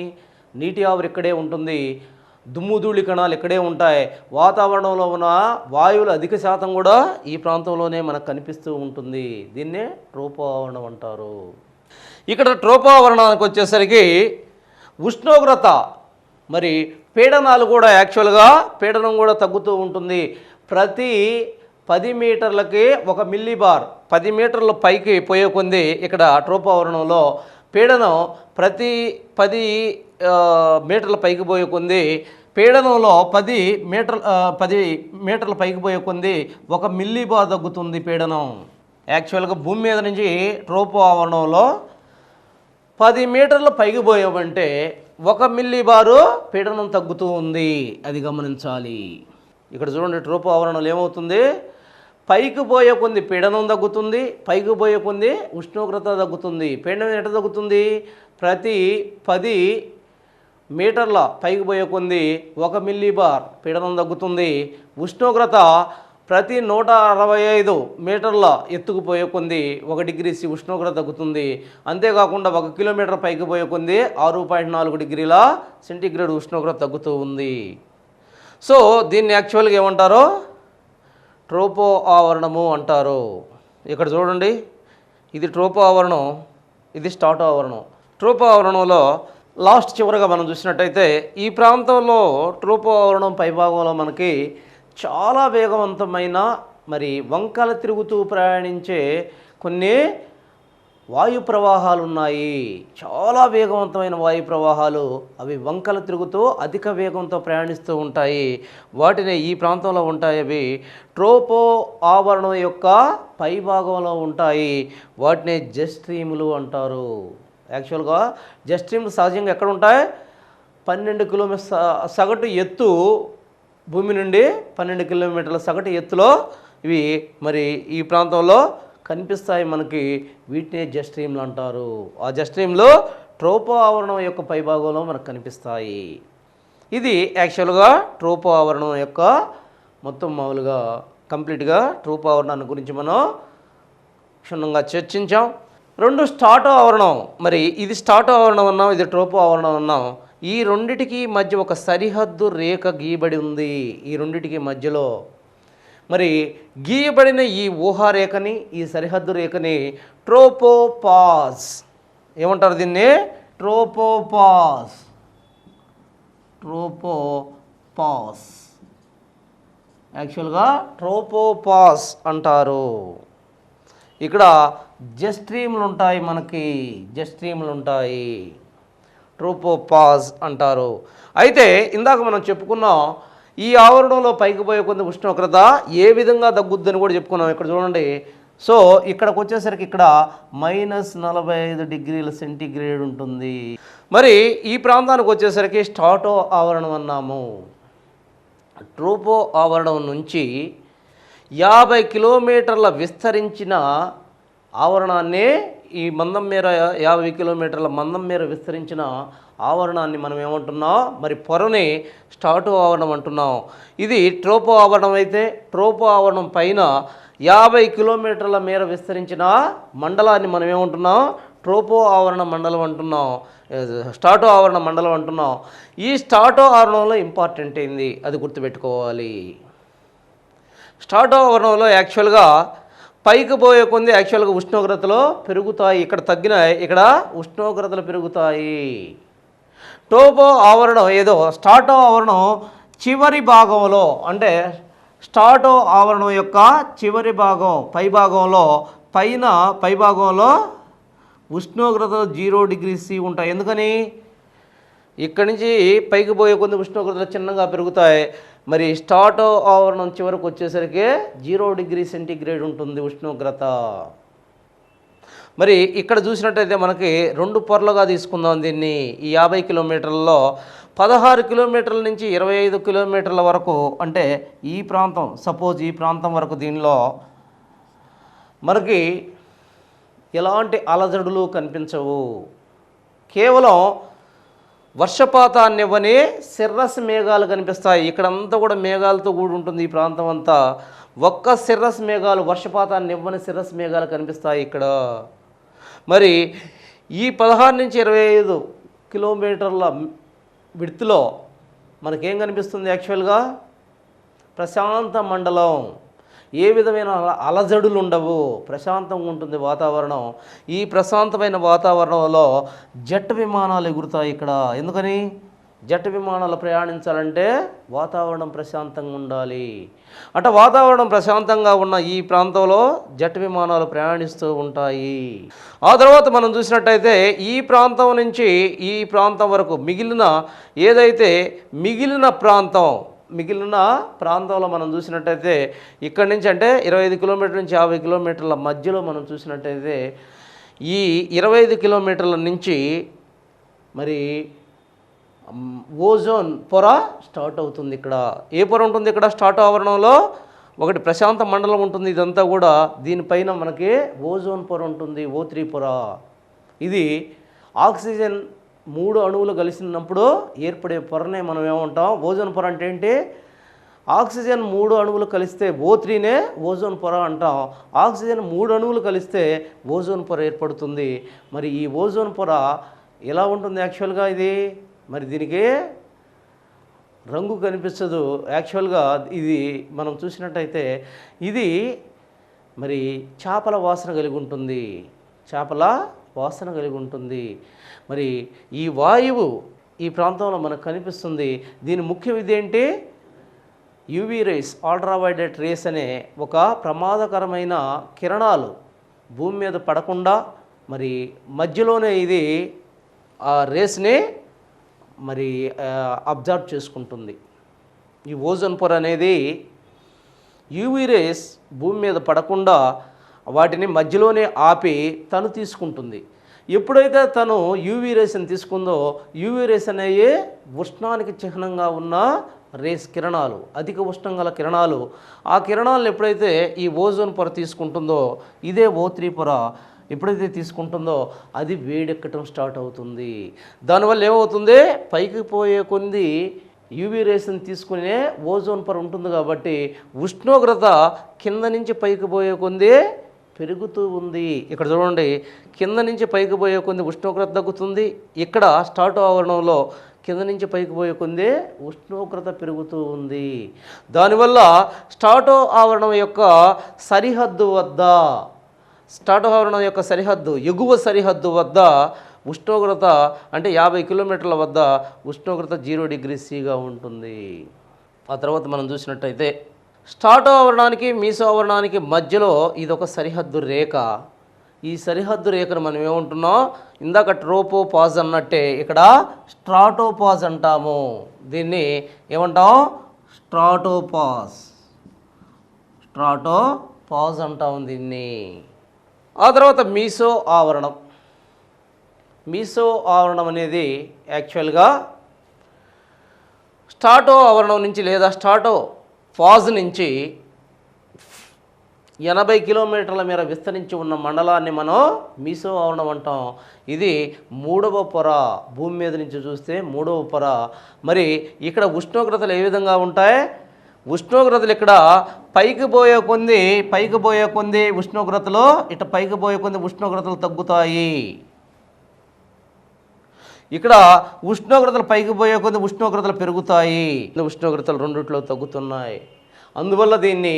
నీటి ఆవిరి ఇక్కడే ఉంటుంది, దుమ్ము ధూళి కణాలు ఇక్కడే ఉంటాయి, వాతావరణంలో ఉన్న వాయువులు అధిక శాతం కూడా ఈ ప్రాంతంలోనే మనకు కనిపిస్తూ ఉంటుంది. దీన్నే ట్రోపో ఆవరణం అంటారు. ఇక్కడ ట్రోపో ఆవరణానికి వచ్చేసరికి ఉష్ణోగ్రత మరి పీడనాలు కూడా యాక్చువల్గా పీడనం కూడా తగ్గుతూ ఉంటుంది. ప్రతి 10 మీటర్లకి 1 మిల్లీబార్, 10 మీటర్ల పైకి పోయే కొంది ఇక్కడ ట్రోపో ఆవరణంలో పీడనం ప్రతి 10 మీటర్ల పైకి పోయే కొంది పీడనంలో 10 మీటర్ల పైకి పోయే కొంది 1 మిల్లీబార్ తగ్గుతుంది పీడనం. యాక్చువల్గా భూమి మీద నుంచి ట్రోపో ఆవరణంలో 10 మీటర్ల పైకి పోయామంటే 1 మిల్లీబారు పీడనం తగ్గుతూ ఉంది, అది గమనించాలి. ఇక్కడ చూడండి, ట్రోపో ఆవరణంలో ఏమవుతుంది? పైకి పోయే కొంది పీడనం తగ్గుతుంది, పైకి పోయే కొంది ఉష్ణోగ్రత తగ్గుతుంది. పీడనం ఎట్లా తగ్గుతుంది? ప్రతి 10 మీటర్ల పైకి పోయే కొంది 1 మిల్లీబార్ పీడనం తగ్గుతుంది. ఉష్ణోగ్రత ప్రతి 165 మీటర్ల ఎత్తుకు పోయే కొంది 1 డిగ్రీ ఉష్ణోగ్రత తగ్గుతుంది. అంతేకాకుండా 1 కిలోమీటర్ పైకి పోయే కొంది 6.4 డిగ్రీల సెంటీగ్రేడ్ ఉష్ణోగ్రత తగ్గుతూ ఉంది. సో దీన్ని యాక్చువల్గా ఏమంటారో ట్రోపో ఆవరణము అంటారు. ఇక్కడ చూడండి, ఇది ట్రోపో ఆవరణం, ఇది స్టాటో ఆవరణం. ట్రోపో ఆవరణంలో లాస్ట్ చివరగా మనం చూసినట్టయితే ఈ ప్రాంతంలో ట్రోపో ఆవరణం పైభాగంలో మనకి చాలా వేగవంతమైన మరి వంకల తిరుగుతూ ప్రయాణించే కొన్ని వాయు ప్రవాహాలు ఉన్నాయి. చాలా వేగవంతమైన వాయు ప్రవాహాలు, అవి వంకలు తిరుగుతూ అధిక వేగంతో ప్రయాణిస్తూ ఉంటాయి. వాటిని ఈ ప్రాంతంలో ఉంటాయి. అవి ట్రోపో ఆవరణం యొక్క పైభాగంలో ఉంటాయి. వాటిని జెట్ స్ట్రీములు అంటారు. యాక్చువల్గా జెట్ స్ట్రీమ్లు సహజంగా ఎక్కడ ఉంటాయి? 12 కిలోమీటర్ సగటు ఎత్తు, భూమి నుండి 12 కిలోమీటర్ల సగటు ఎత్తులో ఇవి మరి ఈ ప్రాంతంలో కనిపిస్తాయి మనకి. వీటినే జెట్ స్ట్రీమ్లు అంటారు. ఆ జెట్ స్ట్రీమ్లో ట్రోపో ఆవరణం యొక్క పైభాగంలో మనకు కనిపిస్తాయి. ఇది యాక్చువల్గా ట్రోపో ఆవరణం యొక్క మొత్తం మామూలుగా కంప్లీట్గా ట్రోపో ఆవరణాన్ని గురించి మనం క్షుణ్ణంగా చర్చించాం. రెండు స్టాటో ఆవరణం, మరి ఇది స్టాటో ఆవరణం అన్నాం, ఇది ట్రోపో ఆవరణం అన్నాం. ఈ రెండిటికి మధ్య ఒక సరిహద్దు రేఖ గీయబడి ఉంది. ఈ రెండిటికి మధ్యలో మరి గీయబడిన ఈ ఊహారేఖని, ఈ సరిహద్దు రేఖని ట్రోపోపాజ్ ఏమంటారు? దీన్ని ట్రోపోపాజ్. ట్రోపోపాజ్ యాక్చువల్గా ట్రోపోపాజ్ అంటారు. ఇక్కడ జెట్ స్ట్రీమ్లు ఉంటాయి, మనకి జెట్ స్ట్రీమ్లు ఉంటాయి, ట్రోపోపాజ్ అంటారు. అయితే ఇందాక మనం చెప్పుకున్నాం ఈ ఆవరణంలో పైకి పోయే కొంత ఉష్ణోగ్రత ఏ విధంగా తగ్గుద్దని కూడా చెప్పుకున్నాం. ఇక్కడ చూడండి. సో ఇక్కడికి వచ్చేసరికి ఇక్కడ -45 డిగ్రీల సెంటీగ్రేడ్ ఉంటుంది. మరి ఈ ప్రాంతానికి వచ్చేసరికి స్టాటో ఆవరణం అన్నాము. ట్రోపో ఆవరణం నుంచి 50 కిలోమీటర్ల విస్తరించిన ఆవరణాన్ని, ఈ మందం మేర 50 కిలోమీటర్ల మందం మేర విస్తరించిన ఆవరణాన్ని మనం ఏమంటున్నాం? మరి పొరని స్టాటో ఆవరణం అంటున్నాం. ఇది ట్రోపో ఆవరణం అయితే ట్రోపో ఆవరణం పైన 50 కిలోమీటర్ల మేర విస్తరించిన మండలాన్ని మనం ఏమంటున్నాం? ట్రోపో ఆవరణ మండలం అంటున్నాం, స్టాటో ఆవరణ మండలం అంటున్నాం. ఈ స్టాటో ఆవరణంలో ఇంపార్టెంట్ అయింది, అది గుర్తుపెట్టుకోవాలి. స్టాటో ఆవరణంలో యాక్చువల్గా పైకి పోయే కొంది యాక్చువల్గా ఉష్ణోగ్రతలు పెరుగుతాయి. ఇక్కడ తగ్గినాయి, ఇక్కడ ఉష్ణోగ్రతలు పెరుగుతాయి. ట్రోపో ఆవరణం ఏదో స్టాటో ఆవరణం చివరి భాగంలో, అంటే స్టాటో ఆవరణం యొక్క చివరి భాగం పైభాగంలో పైభాగంలో ఉష్ణోగ్రతలు 0 డిగ్రీ C ఉంటాయి. ఎందుకని? ఇక్కడి నుంచి పైకి పోయే కొన్ని ఉష్ణోగ్రతలు చిన్నగా పెరుగుతాయి. మరి స్టాటో ఆవరణం చివరకు వచ్చేసరికి 0 డిగ్రీ సెంటీగ్రేడ్ ఉంటుంది ఉష్ణోగ్రత. మరి ఇక్కడ చూసినట్టయితే మనకి 2 పొరలుగా తీసుకుందాం దీన్ని. ఈ 50 కిలోమీటర్లలో 16 కిలోమీటర్ల నుంచి 25 కిలోమీటర్ల వరకు, అంటే ఈ ప్రాంతం, సపోజ్ ఈ ప్రాంతం వరకు దీనిలో మనకి ఎలాంటి అలజడులు కనిపించవు. కేవలం వర్షపాతాన్ని ఇవ్వని సిర్రస్ మేఘాలు కనిపిస్తాయి. ఇక్కడంతా కూడా మేఘాలతో కూడి ఉంటుంది ఈ ప్రాంతం అంతా. ఒక్క సిర్రస్ మేఘాలు, వర్షపాతాన్ని ఇవ్వని సిర్రస్ మేఘాలు కనిపిస్తాయి ఇక్కడ. మరి ఈ 16 నుంచి 25 కిలోమీటర్ల విడ్త్లో మనకేం కనిపిస్తుంది? యాక్చువల్గా ప్రశాంత మండలం, ఏ విధమైన అలజడులు ఉండవు, ప్రశాంతంగా ఉంటుంది వాతావరణం. ఈ ప్రశాంతమైన వాతావరణంలో జెట్ విమానాలు ఎగురుతాయి ఇక్కడ. ఎందుకని? జెట్ విమానాలు ప్రయాణించాలంటే వాతావరణం ప్రశాంతంగా ఉండాలి. అంటే వాతావరణం ప్రశాంతంగా ఉన్న ఈ ప్రాంతంలో జెట్ విమానాలు ప్రయాణిస్తూ ఉంటాయి. ఆ తర్వాత మనం చూసినట్టయితే ఈ ప్రాంతం నుంచి ఈ ప్రాంతం వరకు మిగిలిన ప్రాంతంలో మనం చూసినట్టయితే ఇక్కడి నుంచి, అంటే 25 కిలోమీటర్ల నుంచి 50 కిలోమీటర్ల మధ్యలో మనం చూసినట్టయితే ఈ 25 కిలోమీటర్ల నుంచి మరి ఓజోన్ పొర స్టార్ట్ అవుతుంది. ఇక్కడ ఏ పొర ఉంటుంది? ఇక్కడ స్టార్ట్ ఆవరణంలో ఒకటి ప్రశాంత మండలం ఉంటుంది. ఇదంతా కూడా దీనిపైన మనకి ఓజోన్ పొర ఉంటుంది, O3 పొర. ఇది ఆక్సిజన్ 3 అణువులు కలిసినప్పుడు ఏర్పడే పొరనే మనం ఏమంటాం? ఓజోన్ పొర. అంటే ఏంటి? ఆక్సిజన్ 3 అణువులు కలిస్తే O3నే ఓజోన్ పొర అంటాం. ఆక్సిజన్ 3 అణువులు కలిస్తే ఓజోన్ పొర ఏర్పడుతుంది. మరి ఈ ఓజోన్ పొర ఎలా ఉంటుంది యాక్చువల్గా? ఇది మరి దీనికి రంగు కనిపించదు. యాక్చువల్గా ఇది మనం చూసినట్టయితే ఇది మరి చేపల వాసన కలిగి ఉంటుంది. మరి ఈ వాయువు ఈ ప్రాంతంలో మనకు కనిపిస్తుంది. దీని ముఖ్య విధి ఏంటి? యూవీ రేస్, అల్ట్రావైలెట్ రేస్ అనే ఒక ప్రమాదకరమైన కిరణాలు భూమి మీద పడకుండా మరి మధ్యలోనే ఇది ఆ రేస్ని మరి అబ్జర్వ్ చేసుకుంటుంది. ఈ ఓజోన్ పొర అనేది యూవీ రేస్ భూమి మీద పడకుండా వాటిని మధ్యలోనే ఆపి తను తీసుకుంటుంది. ఎప్పుడైతే తను యూవీ రేస్ని తీసుకుందో యూవీ రేస్ అనేవి ఉష్ణానికి చిహ్నంగా ఉన్న రేస్ కిరణాలు, అధిక ఉష్ణం గల కిరణాలు. ఆ కిరణాలను ఎప్పుడైతే ఈ ఓజోన్ పొర తీసుకుంటుందో, ఇదే O3 పొర ఎప్పుడైతే తీసుకుంటుందో అది వేడెక్కటం స్టార్ట్ అవుతుంది. దానివల్ల ఏమవుతుంది, పైకి పోయే కొంది యూవీ రేస్ని తీసుకునే ఓజోన్ పొర ఉంటుంది కాబట్టి ఉష్ణోగ్రత కింద నుంచి పైకి పోయే కొంది పెరుగుతూ ఉంది. ఇక్కడ చూడండి, కింద నుంచి పైకి పోయే కొంది ఉష్ణోగ్రత తగ్గుతుంది. ఇక్కడ స్టార్ట్ ఆవరణంలో కింద నుంచి పైకి పోయే కొంది ఉష్ణోగ్రత పెరుగుతూ ఉంది. దానివల్ల స్టార్టో ఆవరణం యొక్క సరిహద్దు వద్ద, స్టార్టో ఆవరణం యొక్క సరిహద్దు, ఎగువ సరిహద్దు వద్ద ఉష్ణోగ్రత అంటే 50 కిలోమీటర్ల వద్ద ఉష్ణోగ్రత 0 డిగ్రీ Cగా ఉంటుంది. ఆ తర్వాత మనం చూసినట్టయితే స్టార్టో ఆవరణానికి మీసో ఆవరణానికి మధ్యలో ఇదొక సరిహద్దు రేఖ. ఈ సరిహద్దు రేఖను మనం ఏమంటున్నాం, ఇందాక ట్రోపోపాజ్ అన్నట్టే ఇక్కడ స్ట్రాటోపాజ్ అంటాము. దీన్ని ఏమంటాం, స్ట్రాటోపాజ్ అంటాము దీన్ని. ఆ తర్వాత మీసో ఆవరణం. మీసో ఆవరణం అనేది యాక్చువల్గా స్టార్టో ఆవరణం నుంచి లేదా స్టార్టో ఫాజ్ నుంచి 80 కిలోమీటర్ల మేర విస్తరించి ఉన్న మండలాన్ని మనం మీసో ఆవరణం అంటాం. ఇది 3వ పొర, భూమి మీద నుంచి చూస్తే 3వ పొర. మరి ఇక్కడ ఉష్ణోగ్రతలు ఏ విధంగా ఉంటాయి, ఉష్ణోగ్రతలు ఇక్కడ పైకి పోయే కొంది ఉష్ణోగ్రతలు ఇట్లా పైకి పోయే కొంది ఉష్ణోగ్రతలు తగ్గుతాయి. ఇక్కడ ఉష్ణోగ్రతలు పైకి పోయే కొద్ది ఉష్ణోగ్రతలు పెరుగుతాయి, ఉష్ణోగ్రతలు రెండిట్లో తగ్గుతున్నాయి. అందువల్ల దీన్ని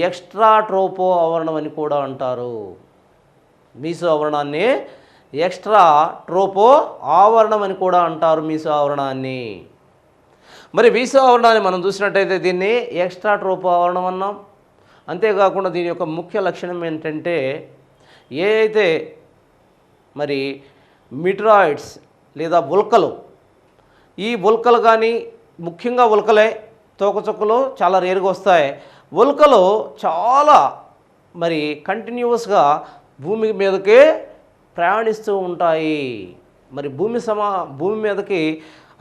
ఎక్స్ట్రా ట్రోపో ఆవరణం అని కూడా అంటారు. మీసో ఆవరణాన్ని ఎక్స్ట్రా ట్రోపో ఆవరణం అని కూడా అంటారు మీసో ఆవరణాన్ని. మరి మీసో ఆవరణాన్ని మనం చూసినట్టయితే దీన్ని ఎక్స్ట్రా ట్రోపో ఆవరణం అన్నాం. అంతేకాకుండా దీని యొక్క ముఖ్య లక్షణం ఏంటంటే, ఏ అయితే మరి మిటరాయిడ్స్ లేదా ఉల్కలు, ఈ ఉల్కలు కానీ ముఖ్యంగా ఉల్కలే, తోకచుక్కలు చాలా రేరుగా వస్తాయి. ఉల్కలు చాలా మరి కంటిన్యూస్గా భూమి మీదకి ప్రయాణిస్తూ ఉంటాయి. మరి భూమి మీదకి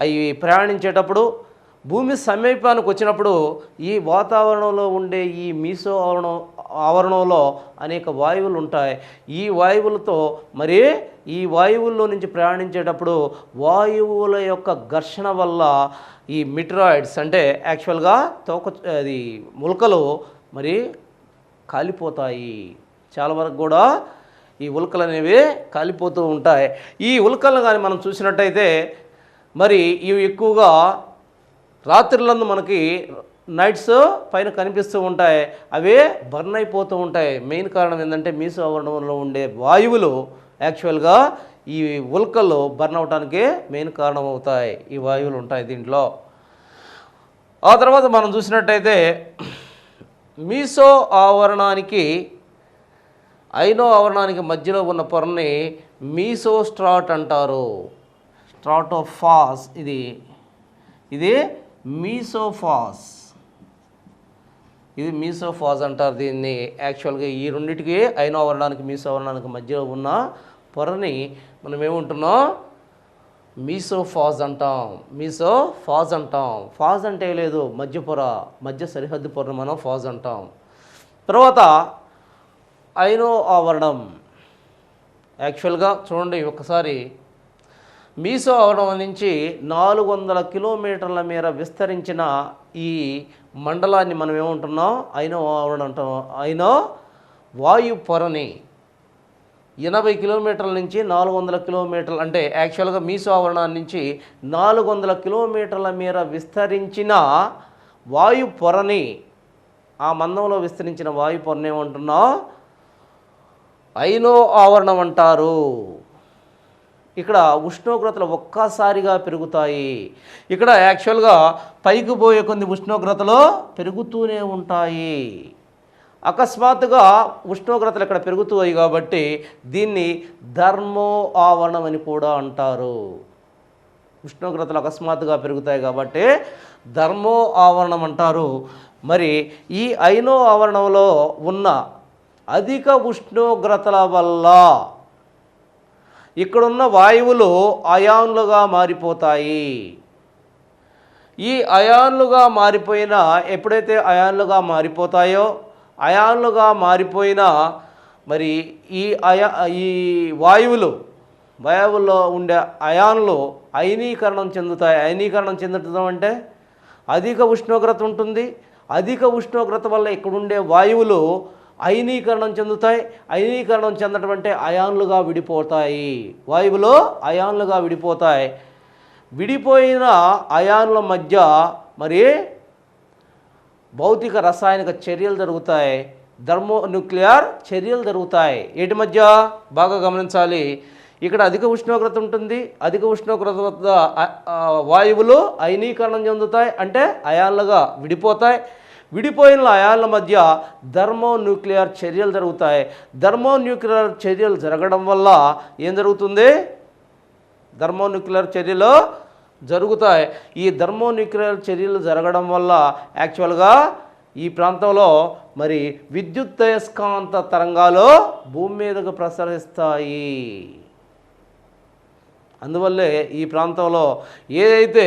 అవి ప్రయాణించేటప్పుడు భూమి సమీపానికి వచ్చినప్పుడు ఈ వాతావరణంలో ఉండే ఈ మీసో ఆవరణంలో అనేక వాయువులు ఉంటాయి. ఈ వాయువులతో మరి ఈ వాయువుల్లో నుంచి ప్రయాణించేటప్పుడు వాయువుల యొక్క ఘర్షణ వల్ల ఈ మిటరాయిడ్స్ అంటే యాక్చువల్గా అది ఉల్కలు మరి కాలిపోతాయి. చాలా వరకు కూడా ఈ ఉల్కలు అనేవి కాలిపోతూ ఉంటాయి. ఈ ఉల్కలను కానీ మనం చూసినట్టయితే మరి ఇవి ఎక్కువగా రాత్రులందు మనకి నైట్స్ పైన కనిపిస్తూ ఉంటాయి, అవే బర్న్ అయిపోతూ ఉంటాయి. మెయిన్ కారణం ఏంటంటే మీసో ఆవరణంలో ఉండే వాయువులు యాక్చువల్గా ఈ ఉల్కలు బర్న్ అవడానికి మెయిన్ కారణం అవుతాయి. ఈ వాయువులు ఉంటాయి దీంట్లో. ఆ తర్వాత మనం చూసినట్టయితే మీసో ఆవరణానికి ఐనో ఆవరణానికి మధ్యలో ఉన్న పొరని మీసోస్ట్రాట్ అంటారు. స్ట్రాటోఫాజ్ ఇది మీసోఫాజ్, ఇది మీసోఫాజ్ అంటారు దీన్ని. యాక్చువల్గా ఈ రెండింటికి ఐనో ఆవరణానికి మీసో ఆవరణానికి మధ్యలో ఉన్న పొరని మనం ఏమంటున్నాం, మీసోఫాజ్ అంటాం. ఫాజ్ అంటే లేదు, మధ్య పొర, మధ్య సరిహద్దు పొరను మనం ఫాజ్ అంటాం. తర్వాత ఐనో ఆవరణం. యాక్చువల్గా చూడండి ఒకసారి, మీసో ఆవరణం నుంచి 400 కిలోమీటర్ల మేర విస్తరించిన ఈ మండలాన్ని మనం ఏమంటున్నాం, ఐనో ఆవరణం అంటాం. ఐనో వాయు పొరని 80 కిలోమీటర్ల నుంచి 400 కిలోమీటర్లు అంటే యాక్చువల్గా మీసో ఆవరణాన్ని నుంచి 400 కిలోమీటర్ల మేర విస్తరించిన వాయు పొరని, ఆ మందంలో విస్తరించిన వాయు పొరని ఏమంటున్నాం, ఐనో ఆవరణం అంటారు. ఇక్కడ ఉష్ణోగ్రతలు ఒక్కసారిగా పెరుగుతాయి. ఇక్కడ యాక్చువల్గా పైకి పోయే కొన్ని ఉష్ణోగ్రతలు పెరుగుతూనే ఉంటాయి. అకస్మాత్తుగా ఉష్ణోగ్రతలు ఇక్కడ పెరుగుతాయి కాబట్టి దీన్ని థర్మో ఆవరణం అని కూడా అంటారు. ఉష్ణోగ్రతలు అకస్మాత్తుగా పెరుగుతాయి కాబట్టి థర్మో ఆవరణం అంటారు. మరి ఈ ఐనో ఆవరణంలో ఉన్న అధిక ఉష్ణోగ్రతల వల్ల ఇక్కడున్న వాయువులు అయాన్లుగా మారిపోతాయి. ఈ అయాన్లుగా మారిపోయిన ఎప్పుడైతే అయాన్లుగా మారిపోతాయో, అయాన్లుగా మారిపోయిన మరి ఈ వాయువుల్లో ఉండే అయాన్లు అయనీకరణం చెందుతాయి. అయనీకరణం చెందడం అంటే అధిక ఉష్ణోగ్రత ఉంటుంది. అధిక ఉష్ణోగ్రత వల్ల ఇక్కడుండే వాయువులు అయనీకరణం చెందుతాయి. అయనీకరణం చెందడం అంటే అయాన్లుగా విడిపోతాయి. వాయువులో అయాన్లుగా విడిపోతాయి. విడిపోయిన అయాన్ల మధ్య మరి భౌతిక రసాయనిక చర్యలు జరుగుతాయి. థర్మోన్యూక్లియర్ చర్యలు జరుగుతాయి. ఏటి మధ్య బాగా గమనించాలి. ఇక్కడ అధిక ఉష్ణోగ్రత ఉంటుంది. అధిక ఉష్ణోగ్రత వద్ద వాయువులు అయనీకరణం చెందుతాయి, అంటే అయాన్లుగా విడిపోతాయి. విడిపోయిన అయాన్ల మధ్య థర్మోన్యూక్లియర్ చర్యలు జరుగుతాయి. థర్మోన్యూక్లియర్ చర్యలు జరగడం వల్ల ఏం జరుగుతుంది? థర్మోన్యూక్లియర్ చర్యలు జరుగుతాయి. ఈ థర్మోన్యూక్లియర్ చర్యలు జరగడం వల్ల యాక్చువల్గా ఈ ప్రాంతంలో మరి విద్యుదయస్కాంత తరంగాలు భూమి మీదకు ప్రసరిస్తాయి. అందువల్లే ఈ ప్రాంతంలో ఏదైతే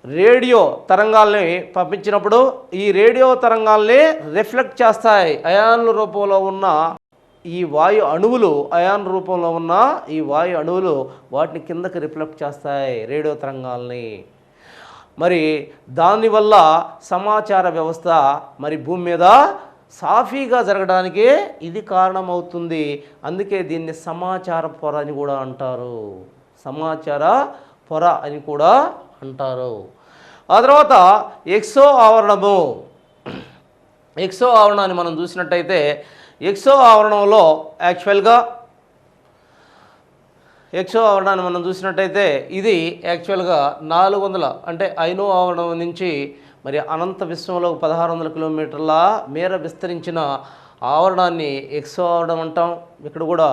రేడియో తరంగాల్ని పంపించినప్పుడు ఈ రేడియో తరంగాల్ని రిఫ్లెక్ట్ చేస్తాయి. అయాన్ల రూపంలో ఉన్న ఈ వాయు అణువులు, అయాన్ రూపంలో ఉన్న ఈ వాయు అణువులు వాటిని కిందకి రిఫ్లెక్ట్ చేస్తాయి, రేడియో తరంగాల్ని. మరి దానివల్ల సమాచార వ్యవస్థ మరి భూమి మీద సాఫీగా జరగడానికి ఇది కారణమవుతుంది. అందుకే దీన్ని సమాచార పొర అని కూడా అంటారు. సమాచార పొర అని కూడా అంటారు. ఆ తర్వాత ఎక్సో ఆవరణము. ఎక్సో ఆవరణాన్ని మనం చూసినట్టయితే ఎక్సో ఆవరణంలో ఇది యాక్చువల్గా 400 అంటే ఐనో ఆవరణం నుంచి మరి అనంత విశ్వంలో 1600 కిలోమీటర్ల మేర విస్తరించిన ఆవరణాన్ని ఎక్సో ఆవరణం అంటాం. ఇక్కడ కూడా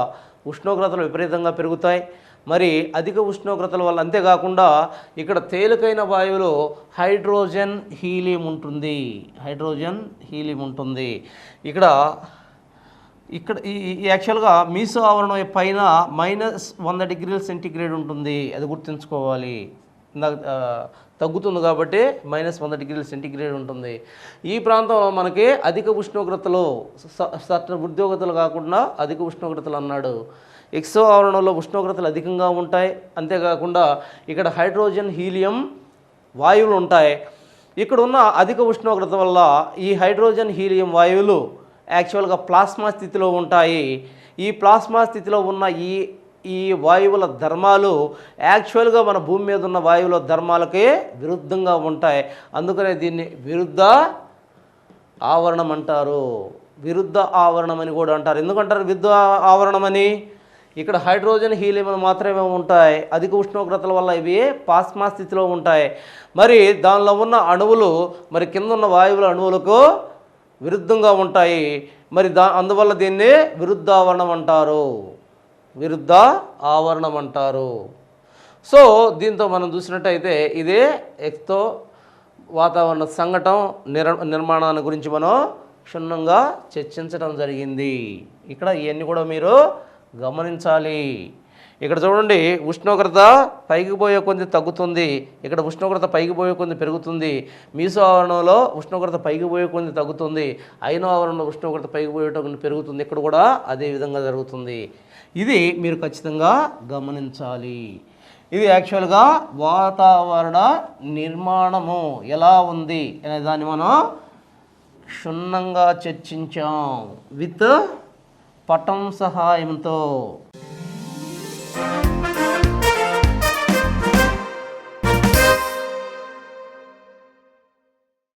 ఉష్ణోగ్రతలు విపరీతంగా పెరుగుతాయి. మరి అధిక ఉష్ణోగ్రతల వల్ల అంతేకాకుండా ఇక్కడ తేలికైన వాయువులో హైడ్రోజన్ హీలియం ఉంటుంది. ఇక్కడ ఈ యాక్చువల్గా మీసో ఆవరణం పైన -100 డిగ్రీల సెంటీగ్రేడ్ ఉంటుంది. అది గుర్తుంచుకోవాలి. తగ్గుతుంది కాబట్టి -100 డిగ్రీల సెంటీగ్రేడ్ ఉంటుంది. ఈ ప్రాంతంలో మనకి అధిక ఉష్ణోగ్రతలు, ఉద్యోగతలు కాకుండా అధిక ఉష్ణోగ్రతలు అన్నాడు. ఎక్సో ఆవరణంలో ఉష్ణోగ్రతలు అధికంగా ఉంటాయి. అంతేకాకుండా ఇక్కడ హైడ్రోజన్ హీలియం వాయువులు ఉంటాయి. ఇక్కడ ఉన్న అధిక ఉష్ణోగ్రత వల్ల ఈ హైడ్రోజన్ హీలియం వాయువులు యాక్చువల్గా ప్లాస్మా స్థితిలో ఉంటాయి. ఈ ప్లాస్మా స్థితిలో ఉన్న ఈ వాయువుల ధర్మాలు యాక్చువల్గా మన భూమి మీద ఉన్న వాయువుల ధర్మాలకే విరుద్ధంగా ఉంటాయి. అందుకనే దీన్ని విరుద్ధ ఆవరణం అంటారు. విరుద్ధ ఆవరణం అని కూడా అంటారు. ఎందుకంటారు విరుద్ధ ఆవరణమని? ఇక్కడ హైడ్రోజన్ హీలియం మాత్రమే ఉంటాయి. అధిక ఉష్ణోగ్రతల వల్ల ఇవి ప్లాస్మా స్థితిలో ఉంటాయి. మరి దానిలో ఉన్న అణువులు మరి కింద ఉన్న వాయువుల అణువులకు విరుద్ధంగా ఉంటాయి. మరి అందువల్ల దీన్ని విరుద్ధ ఆవరణం అంటారు. సో దీంతో మనం చూసినట్టయితే ఇదే ఎక్సో వాతావరణ సంఘటన నిర్మాణాన్ని గురించి మనం క్షుణ్ణంగా చర్చించడం జరిగింది. ఇక్కడ ఇవన్నీ కూడా మీరు గమనించాలి. ఇక్కడ చూడండి, ఉష్ణోగ్రత పైకి పోయే కొద్ది తగ్గుతుంది. ఇక్కడ ఉష్ణోగ్రత పైకి పోయే కొద్ది పెరుగుతుంది. మీసో ఆవరణంలో ఉష్ణోగ్రత పైకి పోయే కొద్ది తగ్గుతుంది. ఐనో ఆవరణంలో ఉష్ణోగ్రత పైకి పోయేటప్పుడు పెరుగుతుంది. ఇక్కడ కూడా అదే విధంగా జరుగుతుంది. ఇది మీరు ఖచ్చితంగా గమనించాలి. ఇది యాక్చువల్గా వాతావరణ నిర్మాణము ఎలా ఉంది అనే దాన్ని మనం క్షుణ్ణంగా చర్చించాం విత్ పటం సహాయంతో.